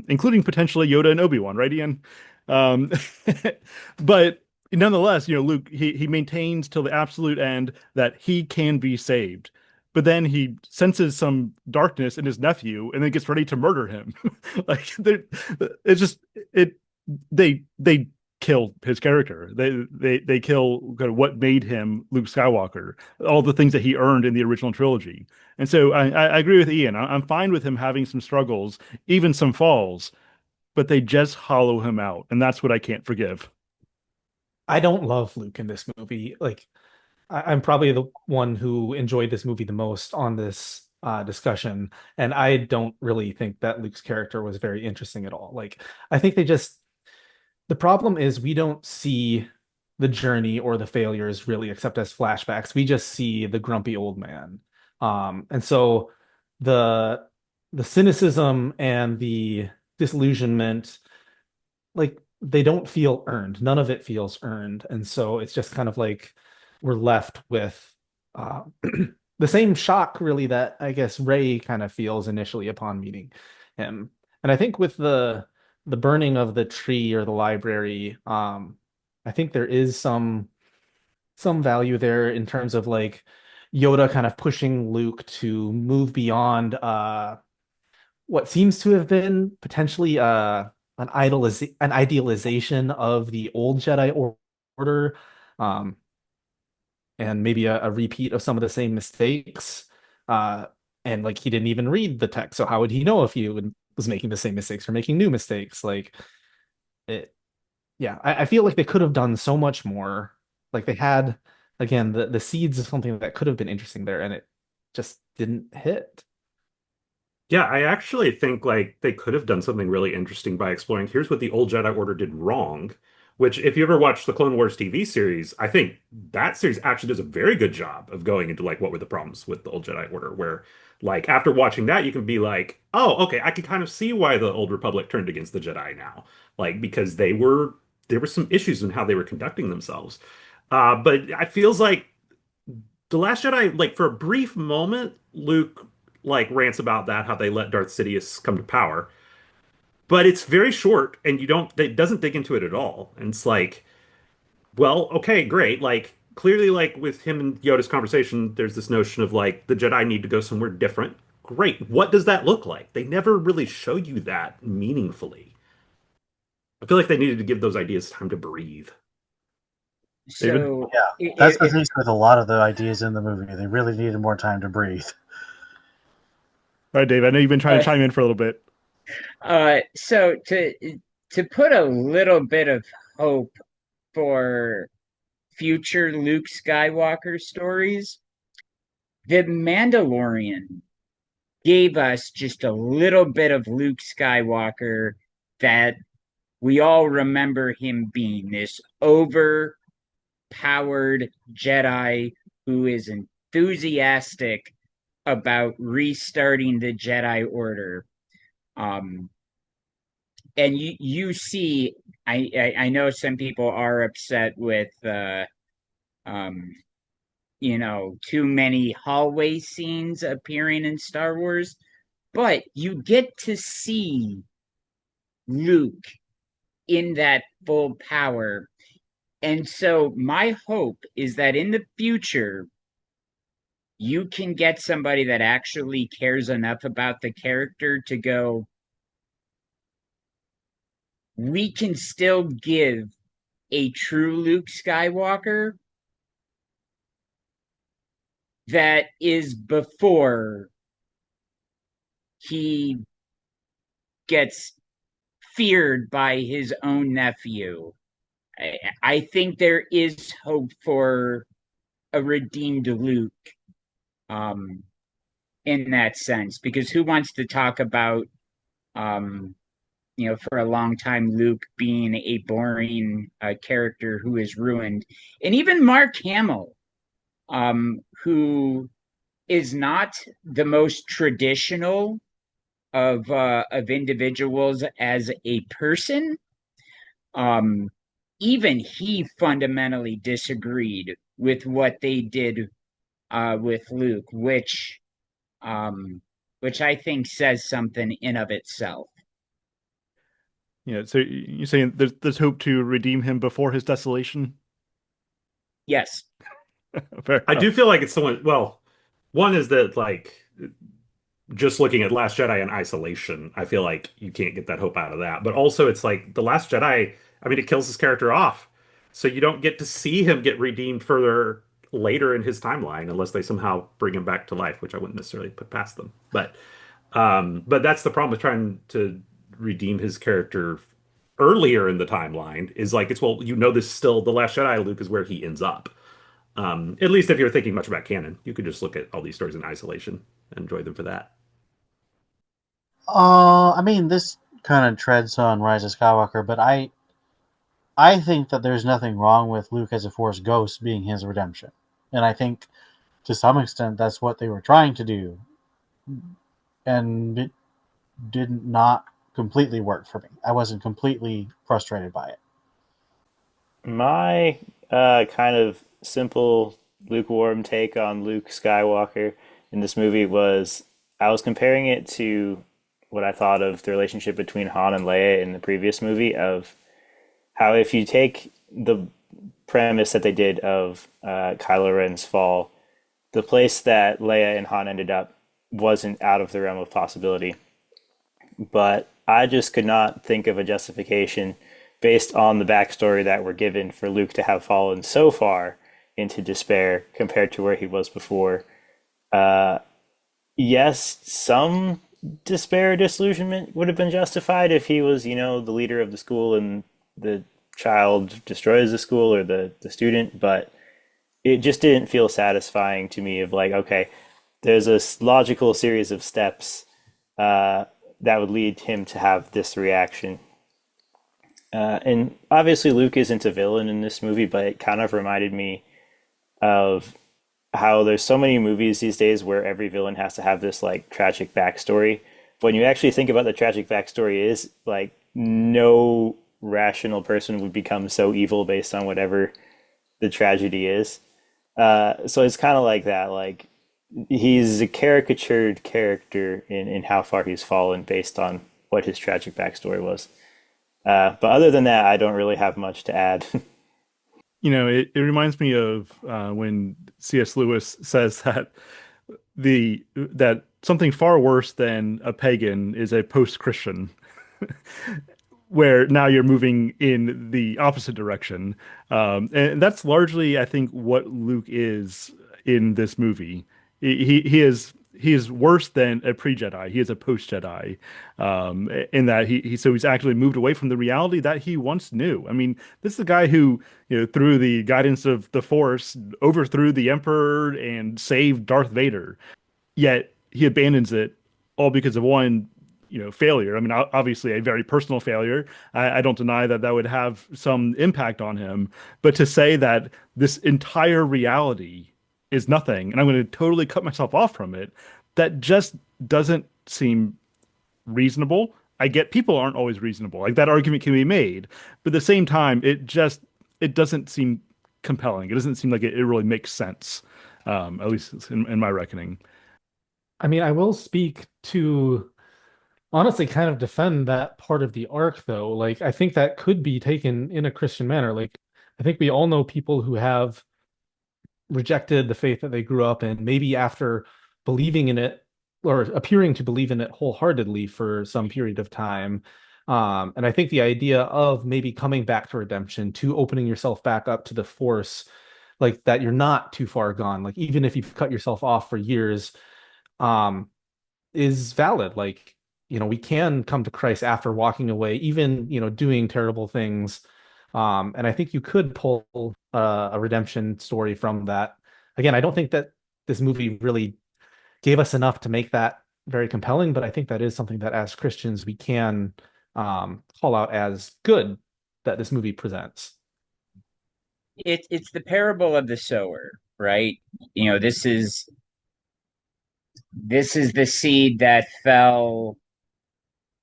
including potentially Yoda and Obi-Wan, right, Ian? Um, but nonetheless, Luke he maintains till the absolute end that he can be saved. But then he senses some darkness in his nephew and then gets ready to murder him. Like it's just it they kill his character. They kill kind of what made him Luke Skywalker, all the things that he earned in the original trilogy. And so I agree with Ian. I'm fine with him having some struggles, even some falls, but they just hollow him out, and that's what I can't forgive. I don't love Luke in this movie. Like, I'm probably the one who enjoyed this movie the most on this discussion, and I don't really think that Luke's character was very interesting at all. Like, I think the problem is we don't see the journey or the failures really except as flashbacks. We just see the grumpy old man. And so the the cynicism and the disillusionment, like they don't feel earned. None of it feels earned. And so it's just kind of like we're left with the same shock really that I guess Ray kind of feels initially upon meeting him. And I think with the burning of the tree or the library, I think there is some value there in terms of like Yoda kind of pushing Luke to move beyond what seems to have been potentially an idealization of the old Order, um, and maybe a repeat of some of the same mistakes. Uh, and like he didn't even read the text, so how would he know if he was making the same mistakes or making new mistakes? Like it, yeah, I feel like they could have done so much more. Like they had again the seeds of something that could have been interesting there, and it just didn't hit. Yeah, I actually think like they could have done something really interesting by exploring here's what the old Jedi Order did wrong, which if you ever watched the Clone Wars TV series, I think that series actually does a very good job of going into like what were the problems with the old Jedi Order, where like after watching that you can be like, "Oh, okay, I can kind of see why the old Republic turned against the Jedi now." Like because there were some issues in how they were conducting themselves. But it feels like the Last Jedi, like for a brief moment, Luke like rants about that, how they let Darth Sidious come to power. But it's very short and it doesn't dig into it at all. And it's like, well, okay, great. Like clearly like with him and Yoda's conversation, there's this notion of like the Jedi need to go somewhere different. Great. What does that look like? They never really show you that meaningfully. I feel like they needed to give those ideas time to breathe. David? So Yeah, that's the case with a lot of the ideas in the movie. They really needed more time to breathe. All right, Dave, I know you've been trying to uh, chime in for a little bit. so to put a little bit of hope for future Luke Skywalker stories, The Mandalorian gave us just a little bit of Luke Skywalker that we all remember him being this overpowered Jedi who is enthusiastic about restarting the Jedi Order. Um, and you see, I know some people are upset with um, too many hallway scenes appearing in Star Wars, but you get to see Luke in that full power. And so my hope is that in the future, you can get somebody that actually cares enough about the character to go, we can still give a true Luke Skywalker that is before he gets feared by his own nephew. I think there is hope for a redeemed Luke, um, in that sense, because who wants to talk about, um, for a long time, Luke being a boring character who is ruined, and even Mark Hamill, who is not the most traditional of individuals as a person. Um, Even he fundamentally disagreed with what they did with Luke, um, which I think says something in of itself. Yeah, so you're saying there's hope to redeem him before his desolation? Yes. Fair I do enough. feel like it's someone, well, one is that like just looking at Last Jedi in isolation, I feel like you can't get that hope out of that. But also it's like The Last Jedi, I mean, it kills his character off. So you don't get to see him get redeemed further later in his timeline unless they somehow bring him back to life, which I wouldn't necessarily put past them. But that's the problem with trying to redeem his character earlier in the timeline is like it's well, this still The Last Jedi Luke is where he ends up. At least if you're thinking much about canon, you could just look at all these stories in isolation and enjoy them for that. I mean, this kind of treads on Rise of Skywalker, but I think that there's nothing wrong with Luke as a Force ghost being his redemption, and I think to some extent that's what they were trying to do, and it did not completely work for me. I wasn't completely frustrated by it. My kind of simple, lukewarm take on Luke Skywalker in this movie was I was comparing it to what I thought of the relationship between Han and Leia in the previous movie, of how if you take the premise that they did of Kylo Ren's fall, the place that Leia and Han ended up wasn't out of the realm of possibility. But I just could not think of a justification based on the backstory that we're given for Luke to have fallen so far into despair compared to where he was before. Uh, yes, some despair, disillusionment would have been justified if he was, the leader of the school and the child destroys the school or the student, but it just didn't feel satisfying to me of like, okay, there's a logical series of steps uh, that would lead him to have this reaction. And obviously, Luke isn't a villain in this movie, but it kind of reminded me of how there's so many movies these days where every villain has to have this like tragic backstory. But when you actually think about the tragic backstory is like no rational person would become so evil based on whatever the tragedy is. So it's kind of like that. Like he's a caricatured character in how far he's fallen based on what his tragic backstory was. But other than that, I don't really have much to add. It reminds me of when C.S. Lewis says that something far worse than a pagan is a post-Christian, where now you're moving in the opposite direction. And that's largely, I think, what Luke is in this movie. He is worse than a pre-Jedi. He is a post-Jedi, in that he's actually moved away from the reality that he once knew. I mean, this is a guy who, through the guidance of the Force, overthrew the Emperor and saved Darth Vader. Yet he abandons it all because of one, failure. I mean, obviously a very personal failure. I don't deny that that would have some impact on him, but to say that this entire reality is nothing and I'm going to totally cut myself off from it, that just doesn't seem reasonable. I get people aren't always reasonable. Like that argument can be made, but at the same time, it doesn't seem compelling. It doesn't seem like it really makes sense, at least in my reckoning. I mean, I will speak to honestly kind of defend that part of the arc, though. Like, I think that could be taken in a Christian manner. Like, I think we all know people who have rejected the faith that they grew up in, maybe after believing in it or appearing to believe in it wholeheartedly for some period of time. And I think the idea of maybe coming back to redemption, to opening yourself back up to the force, like that you're not too far gone, like even if you've cut yourself off for years, um, is valid. Like, we can come to Christ after walking away, even, doing terrible things. And I think you could pull a redemption story from that. Again, I don't think that this movie really gave us enough to make that very compelling, but I think that is something that as Christians we can call out as good that this movie presents. It's the parable of the sower, right? This is the seed that fell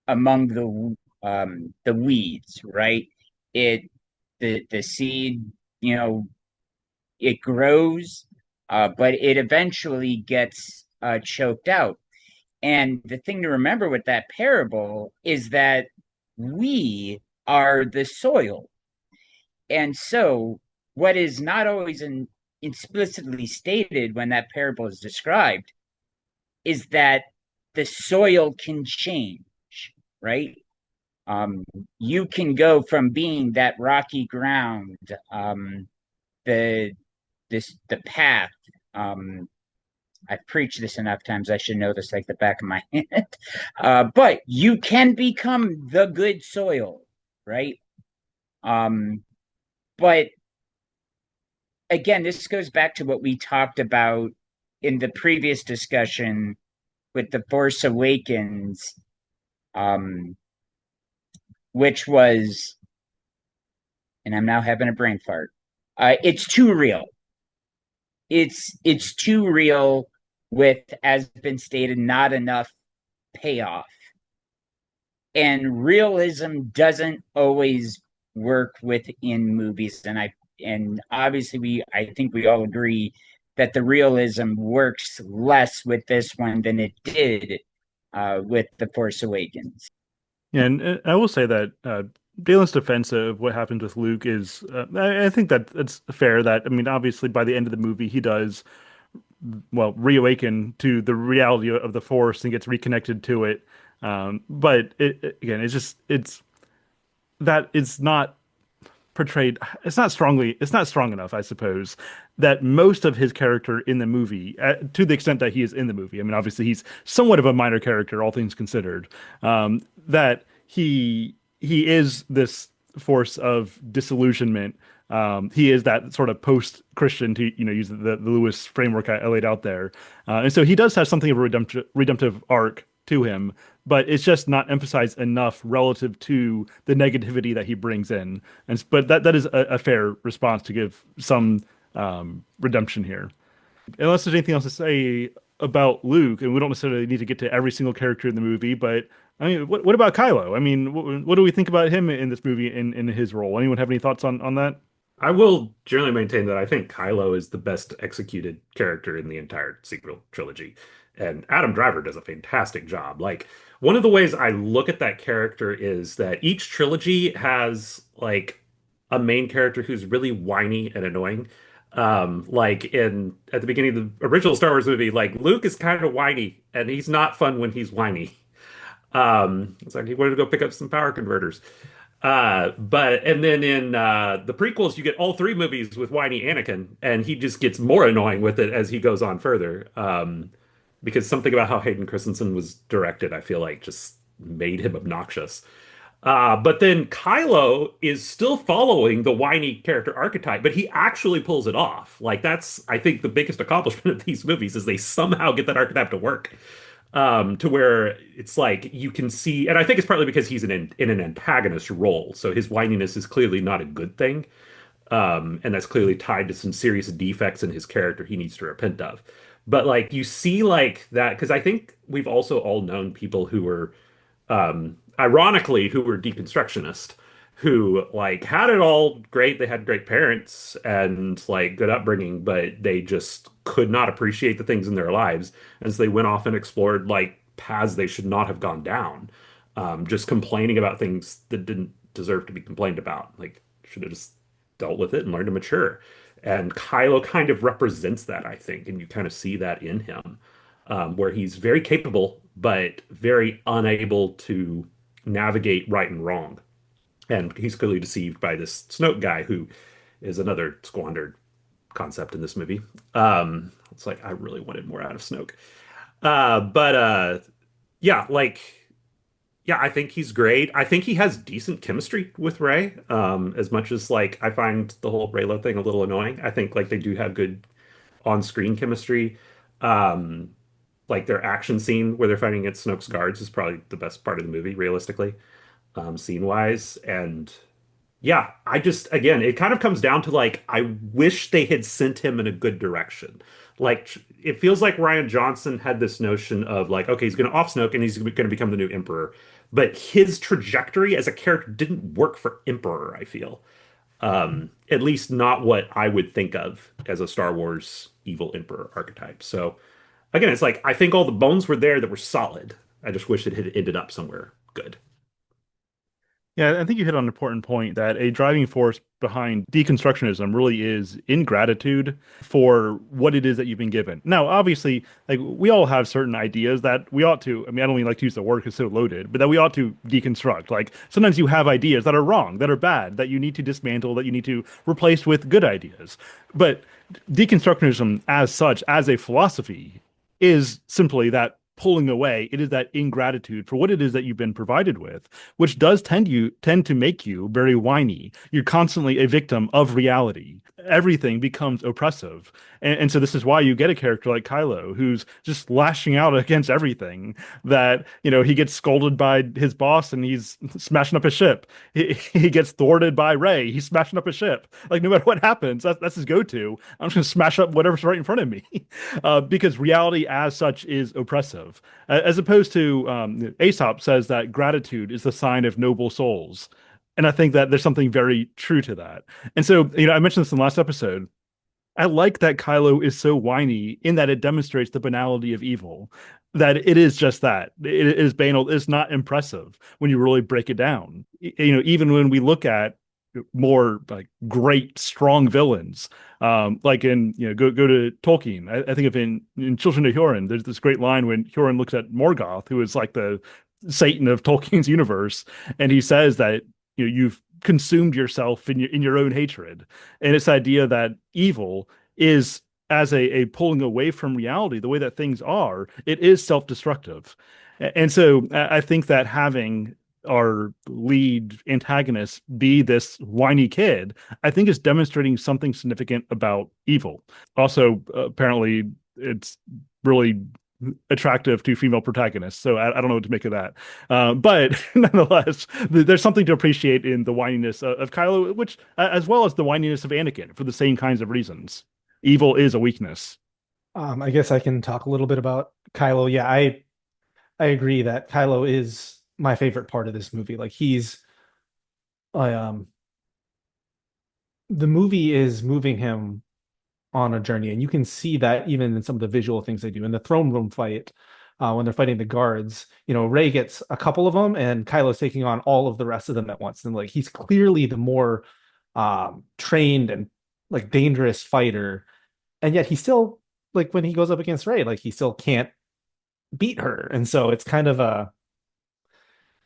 among the weeds, right? It the seed, it grows, but it eventually gets choked out. And the thing to remember with that parable is that we are the soil. And so, what is not always explicitly stated when that parable is described is that the soil can change, right? Um, you can go from being that rocky ground, the the path. Um, I've preached this enough times. I should know this like the back of my hand. But you can become the good soil, right? Um, but again, this goes back to what we talked about in the previous discussion with the Force Awakens, um, which was, and I'm now having a brain fart. It's too real. It's too real with, as been stated, not enough payoff. And realism doesn't always work within movies. And obviously I think we all agree that the realism works less with this one than it did with The Force Awakens. Yeah, and I will say that Dalen's defense of what happens with Luke is, I think that it's fair. That I mean, obviously, by the end of the movie, he does well reawaken to the reality of the Force and gets reconnected to it. But again, it's that it's not portrayed. It's not strong enough, I suppose, that most of his character in the movie, to the extent that he is in the movie, I mean, obviously he's somewhat of a minor character, all things considered, that he is this force of disillusionment. He is that sort of post-Christian, to use the Lewis framework I laid out there, and so he does have something of a redemptive arc to him, but it's just not emphasized enough relative to the negativity that he brings in. And but that is a fair response to give some redemption here. Unless there's anything else to say about Luke, and we don't necessarily need to get to every single character in the movie, but I mean, what about Kylo? I mean, what do we think about him in this movie in his role? Anyone have any thoughts on that? I will generally maintain that I think Kylo is the best executed character in the entire sequel trilogy. And Adam Driver does a fantastic job. Like, one of the ways I look at that character is that each trilogy has like a main character who's really whiny and annoying. Like in at the beginning of the original Star Wars movie, like Luke is kind of whiny and he's not fun when he's whiny. It's like he wanted to go pick up some power converters. But and then in the prequels, you get all three movies with whiny Anakin, and he just gets more annoying with it as he goes on further. Because something about how Hayden Christensen was directed, I feel like, just made him obnoxious. But then Kylo is still following the whiny character archetype, but he actually pulls it off. Like that's, I think, the biggest accomplishment of these movies is they somehow get that archetype to work. To where it's like you can see, and I think it's partly because he's in an antagonist role, so his whininess is clearly not a good thing, and that's clearly tied to some serious defects in his character he needs to repent of. But like you see like that, because I think we've also all known people who were ironically, who were deconstructionists, who like had it all great. They had great parents and like good upbringing, but they just could not appreciate the things in their lives, and so they went off and explored like paths they should not have gone down, just complaining about things that didn't deserve to be complained about. Like should have just dealt with it and learned to mature. And Kylo kind of represents that, I think, and you kind of see that in him, where he's very capable but very unable to navigate right and wrong. And he's clearly deceived by this Snoke guy, who is another squandered concept in this movie. It's like I really wanted more out of Snoke. But yeah, like yeah, I think he's great. I think he has decent chemistry with Rey. As much as like I find the whole Reylo thing a little annoying, I think like they do have good on-screen chemistry. Um, like their action scene where they're fighting against Snoke's guards is probably the best part of the movie, realistically, scene-wise. And yeah, I just again, it kind of comes down to like I wish they had sent him in a good direction. Like it feels like Ryan Johnson had this notion of like, okay, he's going to off Snoke and he's going to become the new Emperor, but his trajectory as a character didn't work for Emperor, I feel. At least not what I would think of as a Star Wars evil Emperor archetype. So again, it's like I think all the bones were there that were solid. I just wish it had ended up somewhere good. Yeah, I think you hit on an important point that a driving force behind deconstructionism really is ingratitude for what it is that you've been given. Now, obviously, like we all have certain ideas that we ought to, I mean, I don't even like to use the word because it's so loaded, but that we ought to deconstruct. Like sometimes you have ideas that are wrong, that are bad, that you need to dismantle, that you need to replace with good ideas. But deconstructionism as such, as a philosophy, is simply that pulling away. It is that ingratitude for what it is that you've been provided with, which does tend to make you very whiny. You're constantly a victim of reality. Everything becomes oppressive. And so this is why you get a character like Kylo who's just lashing out against everything that, you know, he gets scolded by his boss and he's smashing up his ship. He gets thwarted by Rey. He's smashing up his ship. Like no matter what happens, that's his go-to. I'm just going to smash up whatever's right in front of me. Because reality as such is oppressive. As opposed to Aesop says that gratitude is the sign of noble souls. And I think that there's something very true to that. And so, you know, I mentioned this in the last episode. I like that Kylo is so whiny in that it demonstrates the banality of evil. That it is just that. It is banal. It's not impressive when you really break it down. You know, even when we look at more like great, strong villains, like in you know, go to Tolkien. I think of in Children of Hurin, there's this great line when Hurin looks at Morgoth, who is like the Satan of Tolkien's universe, and he says that you know you've consumed yourself in your own hatred, and it's the idea that evil is as a pulling away from reality, the way that things are, it is self-destructive. And so I think that having our lead antagonist be this whiny kid, I think is demonstrating something significant about evil. Also, apparently, it's really attractive to female protagonists. So I don't know what to make of that. But nonetheless, there's something to appreciate in the whininess of Kylo, which, as well as the whininess of Anakin, for the same kinds of reasons. Evil is a weakness. I guess I can talk a little bit about Kylo. Yeah, I agree that Kylo is my favorite part of this movie. Like he's I the movie is moving him on a journey, and you can see that even in some of the visual things they do in the throne room fight. When they're fighting the guards, you know, Rey gets a couple of them, and Kylo's taking on all of the rest of them at once. And like he's clearly the more trained and like dangerous fighter, and yet he still like when he goes up against Rey, like he still can't beat her. And so it's kind of a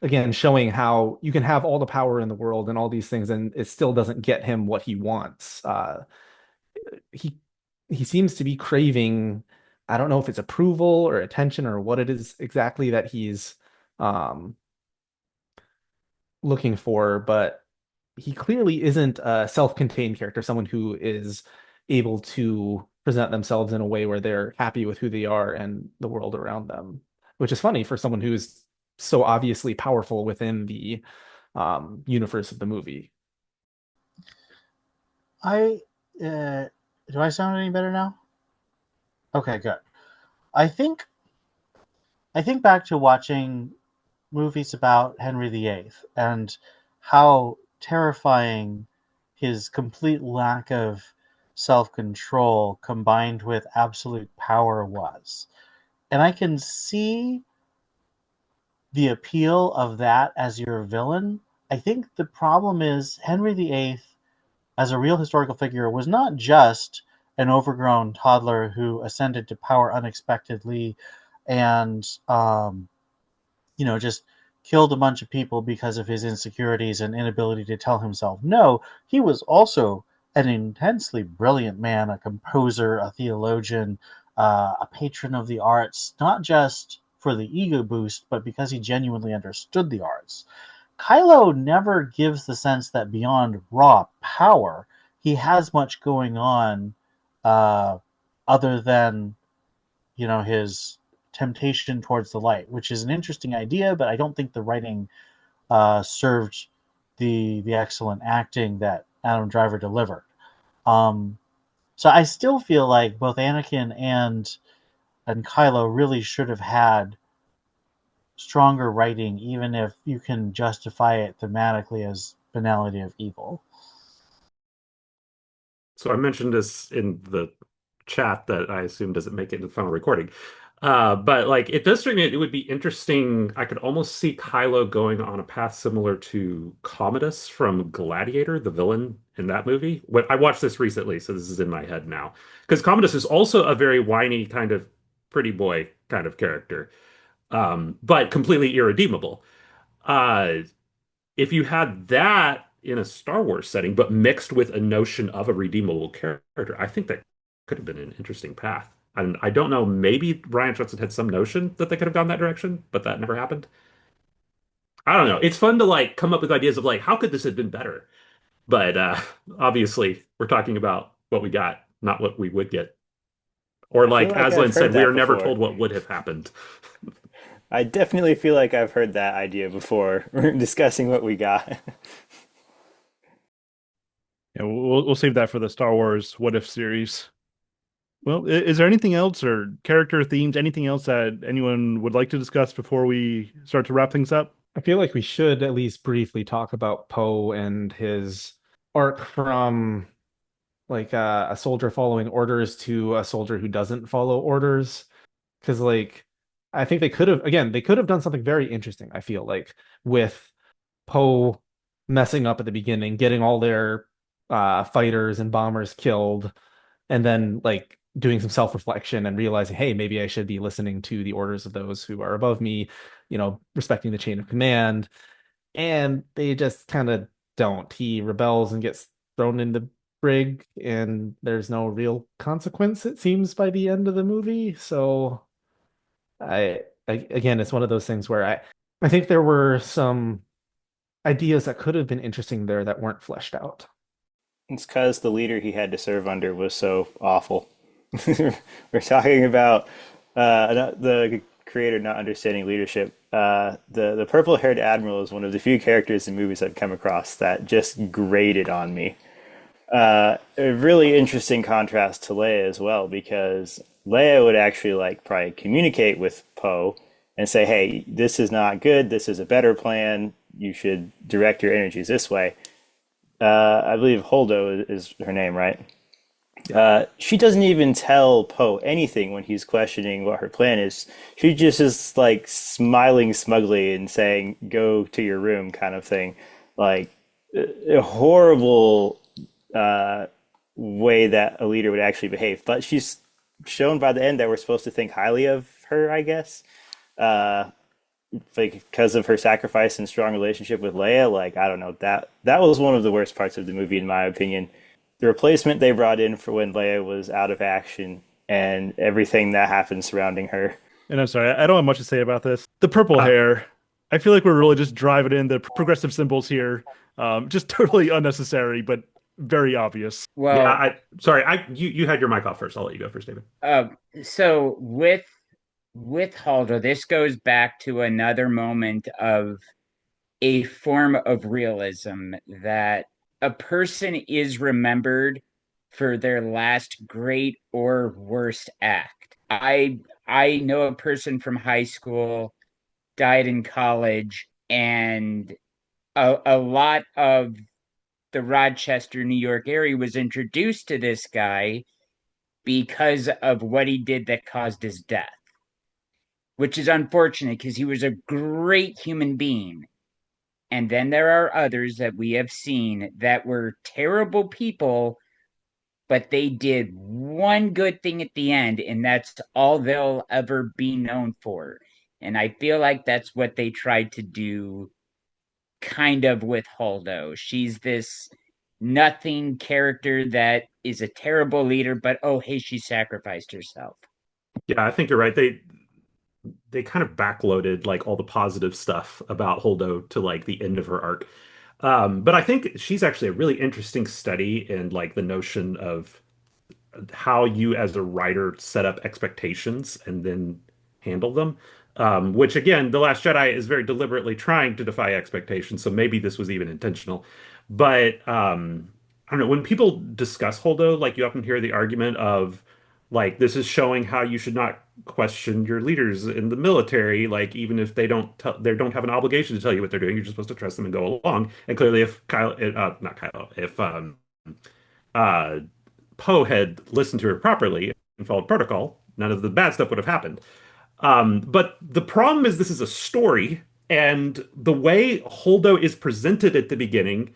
again showing how you can have all the power in the world and all these things, and it still doesn't get him what he wants. He he seems to be craving, I don't know if it's approval or attention or what it is exactly that he's um looking for, but he clearly isn't a self-contained character, someone who is able to present themselves in a way where they're happy with who they are and the world around them, which is funny for someone who's so obviously powerful within the universe of the movie. I do I sound any better now? Okay, good. I think I think back to watching movies about Henry VIII and how terrifying his complete lack of self control combined with absolute power was. And I can see the appeal of that as your villain. I think the problem is Henry VIII, as a real historical figure, was not just an overgrown toddler who ascended to power unexpectedly and just killed a bunch of people because of his insecurities and inability to tell himself no. He was also an intensely brilliant man, a composer, a theologian, a patron of the arts, not just for the ego boost, but because he genuinely understood the arts. Kylo never gives the sense that beyond raw power, he has much going on uh, other than his temptation towards the light, which is an interesting idea, but I don't think the writing served the excellent acting that Adam Driver delivered. Um, so I still feel like both Anakin and Kylo really should have had stronger writing, even if you can justify it thematically as banality of evil. So I mentioned this in the chat that I assume doesn't make it into the final recording. But like it does strike me it would be interesting. I could almost see Kylo going on a path similar to Commodus from Gladiator, the villain in that movie. When I watched this recently, so this is in my head now. Because Commodus is also a very whiny kind of pretty boy kind of character, but completely irredeemable. Uh, if you had that in a Star Wars setting, but mixed with a notion of a redeemable character, I think that could have been an interesting path. And I don't know, maybe Rian Johnson had some notion that they could have gone that direction, but that never happened. I don't know. It's fun to like come up with ideas of like, how could this have been better? But obviously, we're talking about what we got, not what we would get. Or I feel like like I've Aslan heard said, we that are never before. told what would have happened. I definitely feel like I've heard that idea before. We're discussing what we got. Yeah, we'll save that for the Star Wars What If series. Well, is there anything else or character themes, anything else that anyone would like to discuss before we start to wrap things up? I feel like we should at least briefly talk about Poe and his arc from like a soldier following orders to a soldier who doesn't follow orders. Because like I think they could have done something very interesting, I feel like, with Poe messing up at the beginning, getting all their fighters and bombers killed, and then like doing some self-reflection and realizing, hey, maybe I should be listening to the orders of those who are above me, respecting the chain of command. And they just kind of don't. He rebels and gets thrown in the brig, and there's no real consequence, it seems, by the end of the movie. So again, it's one of those things where I think there were some ideas that could have been interesting there that weren't fleshed out. It's because the leader he had to serve under was so awful. We're talking about the creator not understanding leadership. The purple-haired admiral is one of the few characters in movies I've come across that just grated on me. A really interesting contrast to Leia as well, because Leia would actually like probably communicate with Poe and say, "Hey, this is not good. This is a better plan. You should direct your energies this way." I believe Holdo is her name, right? She doesn't even tell Poe anything when he's questioning what her plan is. She just is like smiling smugly and saying, "Go to your room," kind of thing. Like a horrible uh, way that a leader would actually behave. But she's shown by the end that we're supposed to think highly of her, I guess, uh, because of her sacrifice and strong relationship with Leia. Like I don't know, that was one of the worst parts of the movie, in my opinion. The replacement they brought in for when Leia was out of action and everything that happened surrounding her. And I'm sorry, I don't have much to say about this. The purple Uh, hair, I feel like we're really just driving in the progressive symbols here. Just totally unnecessary, but very obvious. yeah, Well, sorry, you had your mic off first. I'll let you go first, David. uh, so with Holdo, this goes back to another moment of a form of realism that a person is remembered for their last great or worst act. I know a person from high school died in college, and a lot of the Rochester, New York area was introduced to this guy because of what he did that caused his death, which is unfortunate because he was a great human being. And then there are others that we have seen that were terrible people, but they did one good thing at the end, and that's all they'll ever be known for. And I feel like that's what they tried to do kind of with Holdo. She's this nothing character that is a terrible leader, but oh, hey, she sacrificed herself. Yeah, I think you're right. They kind of backloaded like all the positive stuff about Holdo to like the end of her arc. But I think she's actually a really interesting study in like the notion of how you as a writer set up expectations and then handle them. Which again, The Last Jedi is very deliberately trying to defy expectations, so maybe this was even intentional. But I don't know, when people discuss Holdo, like you often hear the argument of like this is showing how you should not question your leaders in the military, like even if they don't have an obligation to tell you what they're doing, you're just supposed to trust them and go along. And clearly if not Kylo, if uh Poe had listened to her properly and followed protocol, none of the bad stuff would have happened. But the problem is this is a story, and the way Holdo is presented at the beginning,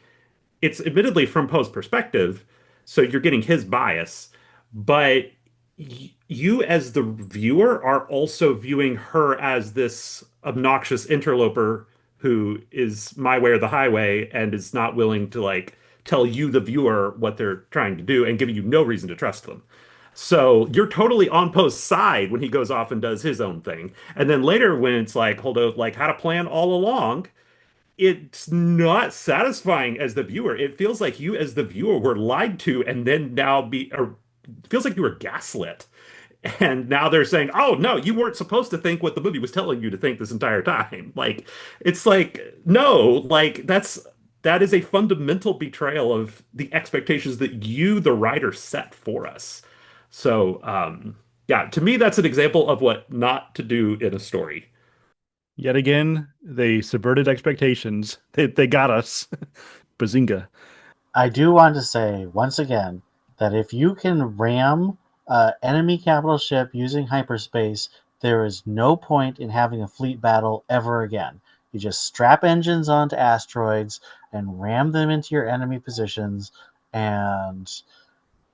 it's admittedly from Poe's perspective, so you're getting his bias, but you as the viewer are also viewing her as this obnoxious interloper who is my way or the highway and is not willing to like tell you the viewer what they're trying to do and giving you no reason to trust them. So you're totally on Poe's side when he goes off and does his own thing. And then later when it's like Holdo like had a plan all along, it's not satisfying as the viewer. It feels like you as the viewer were lied to and then now be or it feels like you were gaslit. And now they're saying, "Oh no, you weren't supposed to think what the movie was telling you to think this entire time." Like it's like no, like that is a fundamental betrayal of the expectations that you the writer set for us. So, yeah, to me that's an example of what not to do in a story. Yet again, they subverted expectations. They got us. Bazinga. I do want to say once again that if you can ram enemy capital ship using hyperspace, there is no point in having a fleet battle ever again. You just strap engines onto asteroids and ram them into your enemy positions, and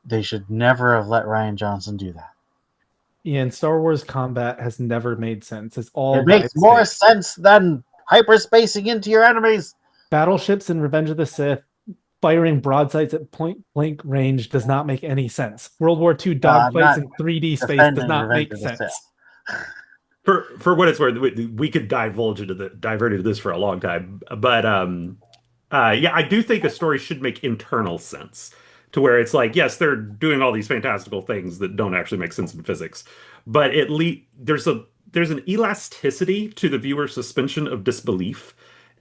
they should never have let Ryan Johnson do that. Yeah, and Star Wars combat has never made sense. It's all It makes more sense than hyperspacing into your enemies. Battleships in Revenge of the Sith firing broadsides at point blank range does not make any sense. World War II dogfights in 3D space does not make sense. For what it's worth, we could divert into this for a long time, but yeah, I do think a story should make internal sense to where it's like, yes, they're doing all these fantastical things that don't actually make sense in physics, but at least there's an elasticity to the viewer's suspension of disbelief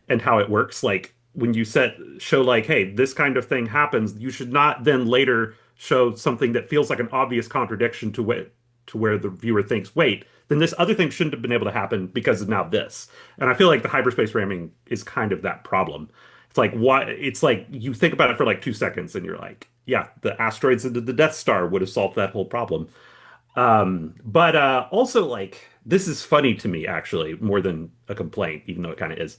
and how it works. Like when you show like, hey, this kind of thing happens, you should not then later show something that feels like an obvious contradiction to where the viewer thinks, wait, then this other thing shouldn't have been able to happen because of now this. And I feel like the hyperspace ramming is kind of that problem. It's like what it's like you think about it for like 2 seconds and you're like, yeah, the asteroids into the Death Star would have solved that whole problem. But also like this is funny to me actually more than a complaint, even though it kind of is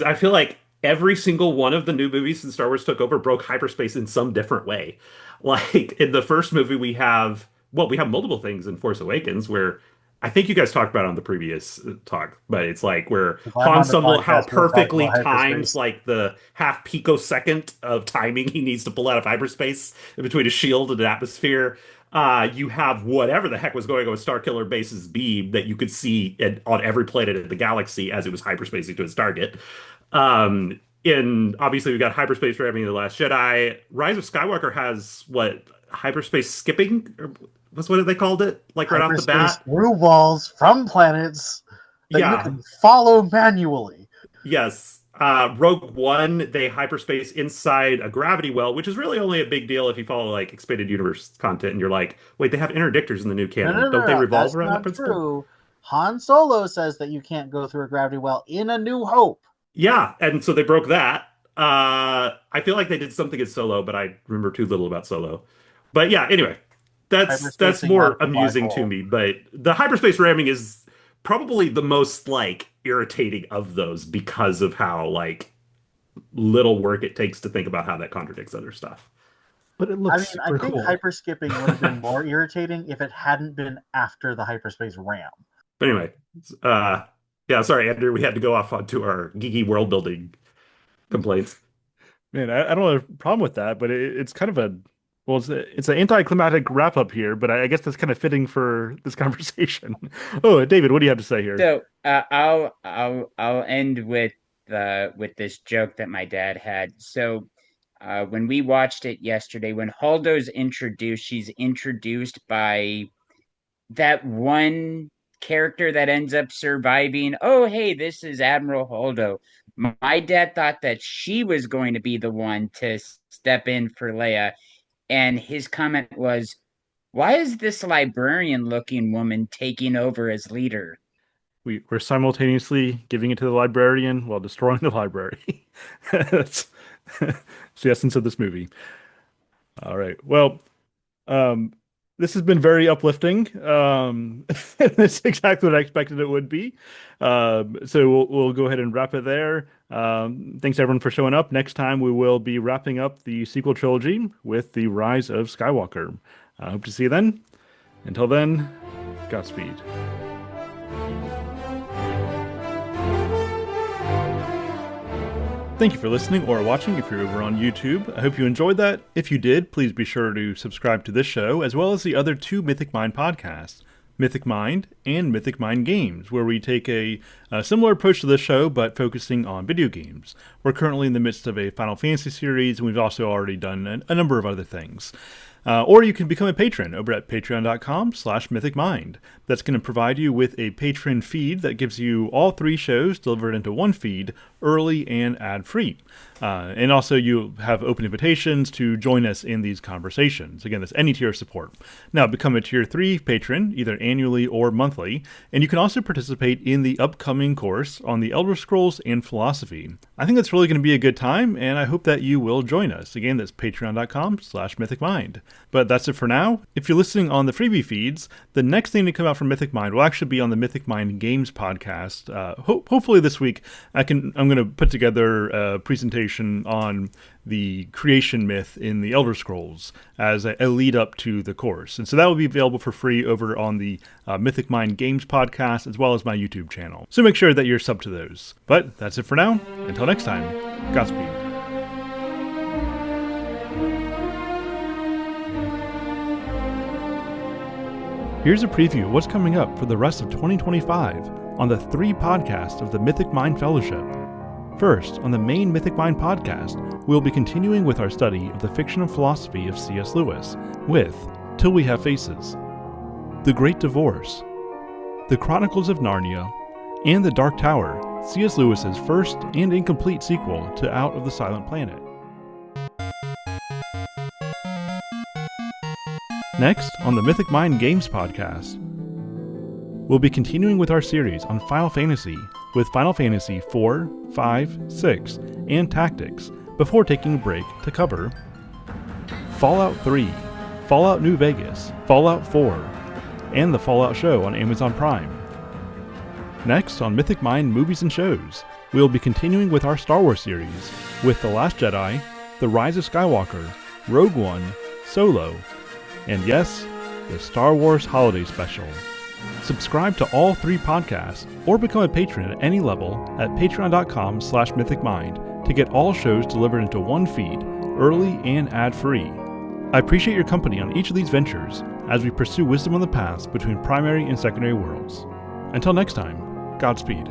I feel like every single one of the new movies since Star Wars took over broke hyperspace in some different way. Like in the first movie we have multiple things in Force Awakens where I think you guys talked about it on the previous talk, but it's like where If I'm Han on the Solo how podcast, we'll talk perfectly about times hyperspace. like the half picosecond of timing he needs to pull out of hyperspace in between a shield and an atmosphere. You have whatever the heck was going on with Starkiller Base's beam that you could see on every planet in the galaxy as it was hyperspacing to its target. In obviously we got hyperspace ramming in The Last Jedi. Rise of Skywalker has what hyperspace skipping? Or what's what they called it? Like right off the Hyperspace bat. through walls from planets that you Yeah. can follow manually. Yes. Rogue One, they hyperspace inside a gravity well, which is really only a big deal if you follow like expanded universe content and you're like, wait, they have interdictors in the new No, canon. no, no, Don't they no. revolve That's around that not principle? true. Han Solo says that you can't go through a gravity well in A New Hope. Yeah, and so they broke that. I feel like they did something in Solo, but I remember too little about Solo. But yeah, anyway, that's Hyperspacing out more of the black amusing to hole. me. But the hyperspace ramming is probably the most like irritating of those because of how like little work it takes to think about how that contradicts other stuff. But it I looks mean, I super think cool. hyperskipping would have been more irritating if it hadn't been after the hyperspace ram. But anyway, uh, yeah, sorry, Andrew, we had to go off onto our geeky world building complaints. Man, I don't have a problem with that, but it's kind of it's an anticlimactic wrap up here, but I guess that's kind of fitting for this conversation. Oh, David, what do you have to say here? So I'll end with this joke that my dad had. So when we watched it yesterday, when Holdo's introduced, she's introduced by that one character that ends up surviving. Oh, hey, this is Admiral Holdo. My dad thought that she was going to be the one to step in for Leia, and his comment was, "Why is this librarian-looking woman taking over as leader?" We're simultaneously giving it to the librarian while destroying the library. That's, that's the essence of this movie. All right. Well, um, this has been very uplifting. That's exactly what I expected it would be. So we'll go ahead and wrap it there. Thanks everyone for showing up. Next time we will be wrapping up the sequel trilogy with the Rise of Skywalker. I hope to see you then. Until then, Godspeed. Thank you for listening or watching if you're over on YouTube. I hope you enjoyed that. If you did, please be sure to subscribe to this show as well as the other two Mythic Mind podcasts, Mythic Mind and Mythic Mind Games, where we take a similar approach to this show but focusing on video games. We're currently in the midst of a Final Fantasy series, and we've also already done a number of other things. Or you can become a patron over at patreon.com/mythicmind. That's going to provide you with a patron feed that gives you all three shows delivered into one feed, early and ad-free. And also you have open invitations to join us in these conversations. Again, that's any tier of support. Now, become a tier 3 patron, either annually or monthly, and you can also participate in the upcoming course on the Elder Scrolls and philosophy. I think that's really going to be a good time, and I hope that you will join us. Again, that's patreon.com/mythicmind. But that's it for now. If you're listening on the freebie feeds, the next thing to come out from Mythic Mind will actually be on the Mythic Mind Games podcast. Hopefully this week I'm going to put together a presentation on the creation myth in the Elder Scrolls as a lead up to the course. And so that will be available for free over on the Mythic Mind Games podcast as well as my YouTube channel. So make sure that you're sub to those. But that's it for now. Until next time, Godspeed. Here's a preview of what's coming up for the rest of 2025 on the 3 podcasts of the Mythic Mind Fellowship. First, on the main Mythic Mind podcast, we'll be continuing with our study of the fiction and philosophy of C.S. Lewis with Till We Have Faces, The Great Divorce, The Chronicles of Narnia, and The Dark Tower, C.S. Lewis's first and incomplete sequel to Out of the Silent Planet. Next, on the Mythic Mind Games podcast, we'll be continuing with our series on Final Fantasy with Final Fantasy 4, 5, 6, and Tactics before taking a break to cover Fallout 3, Fallout New Vegas, Fallout 4, and the Fallout show on Amazon Prime. Next, on Mythic Mind Movies and Shows, we'll be continuing with our Star Wars series with The Last Jedi, The Rise of Skywalker, Rogue One, Solo, and yes, the Star Wars Holiday Special. Subscribe to all 3 podcasts or become a patron at any level at patreon.com/mythicmind to get all shows delivered into one feed, early and ad-free. I appreciate your company on each of these ventures as we pursue wisdom on the paths between primary and secondary worlds. Until next time, Godspeed.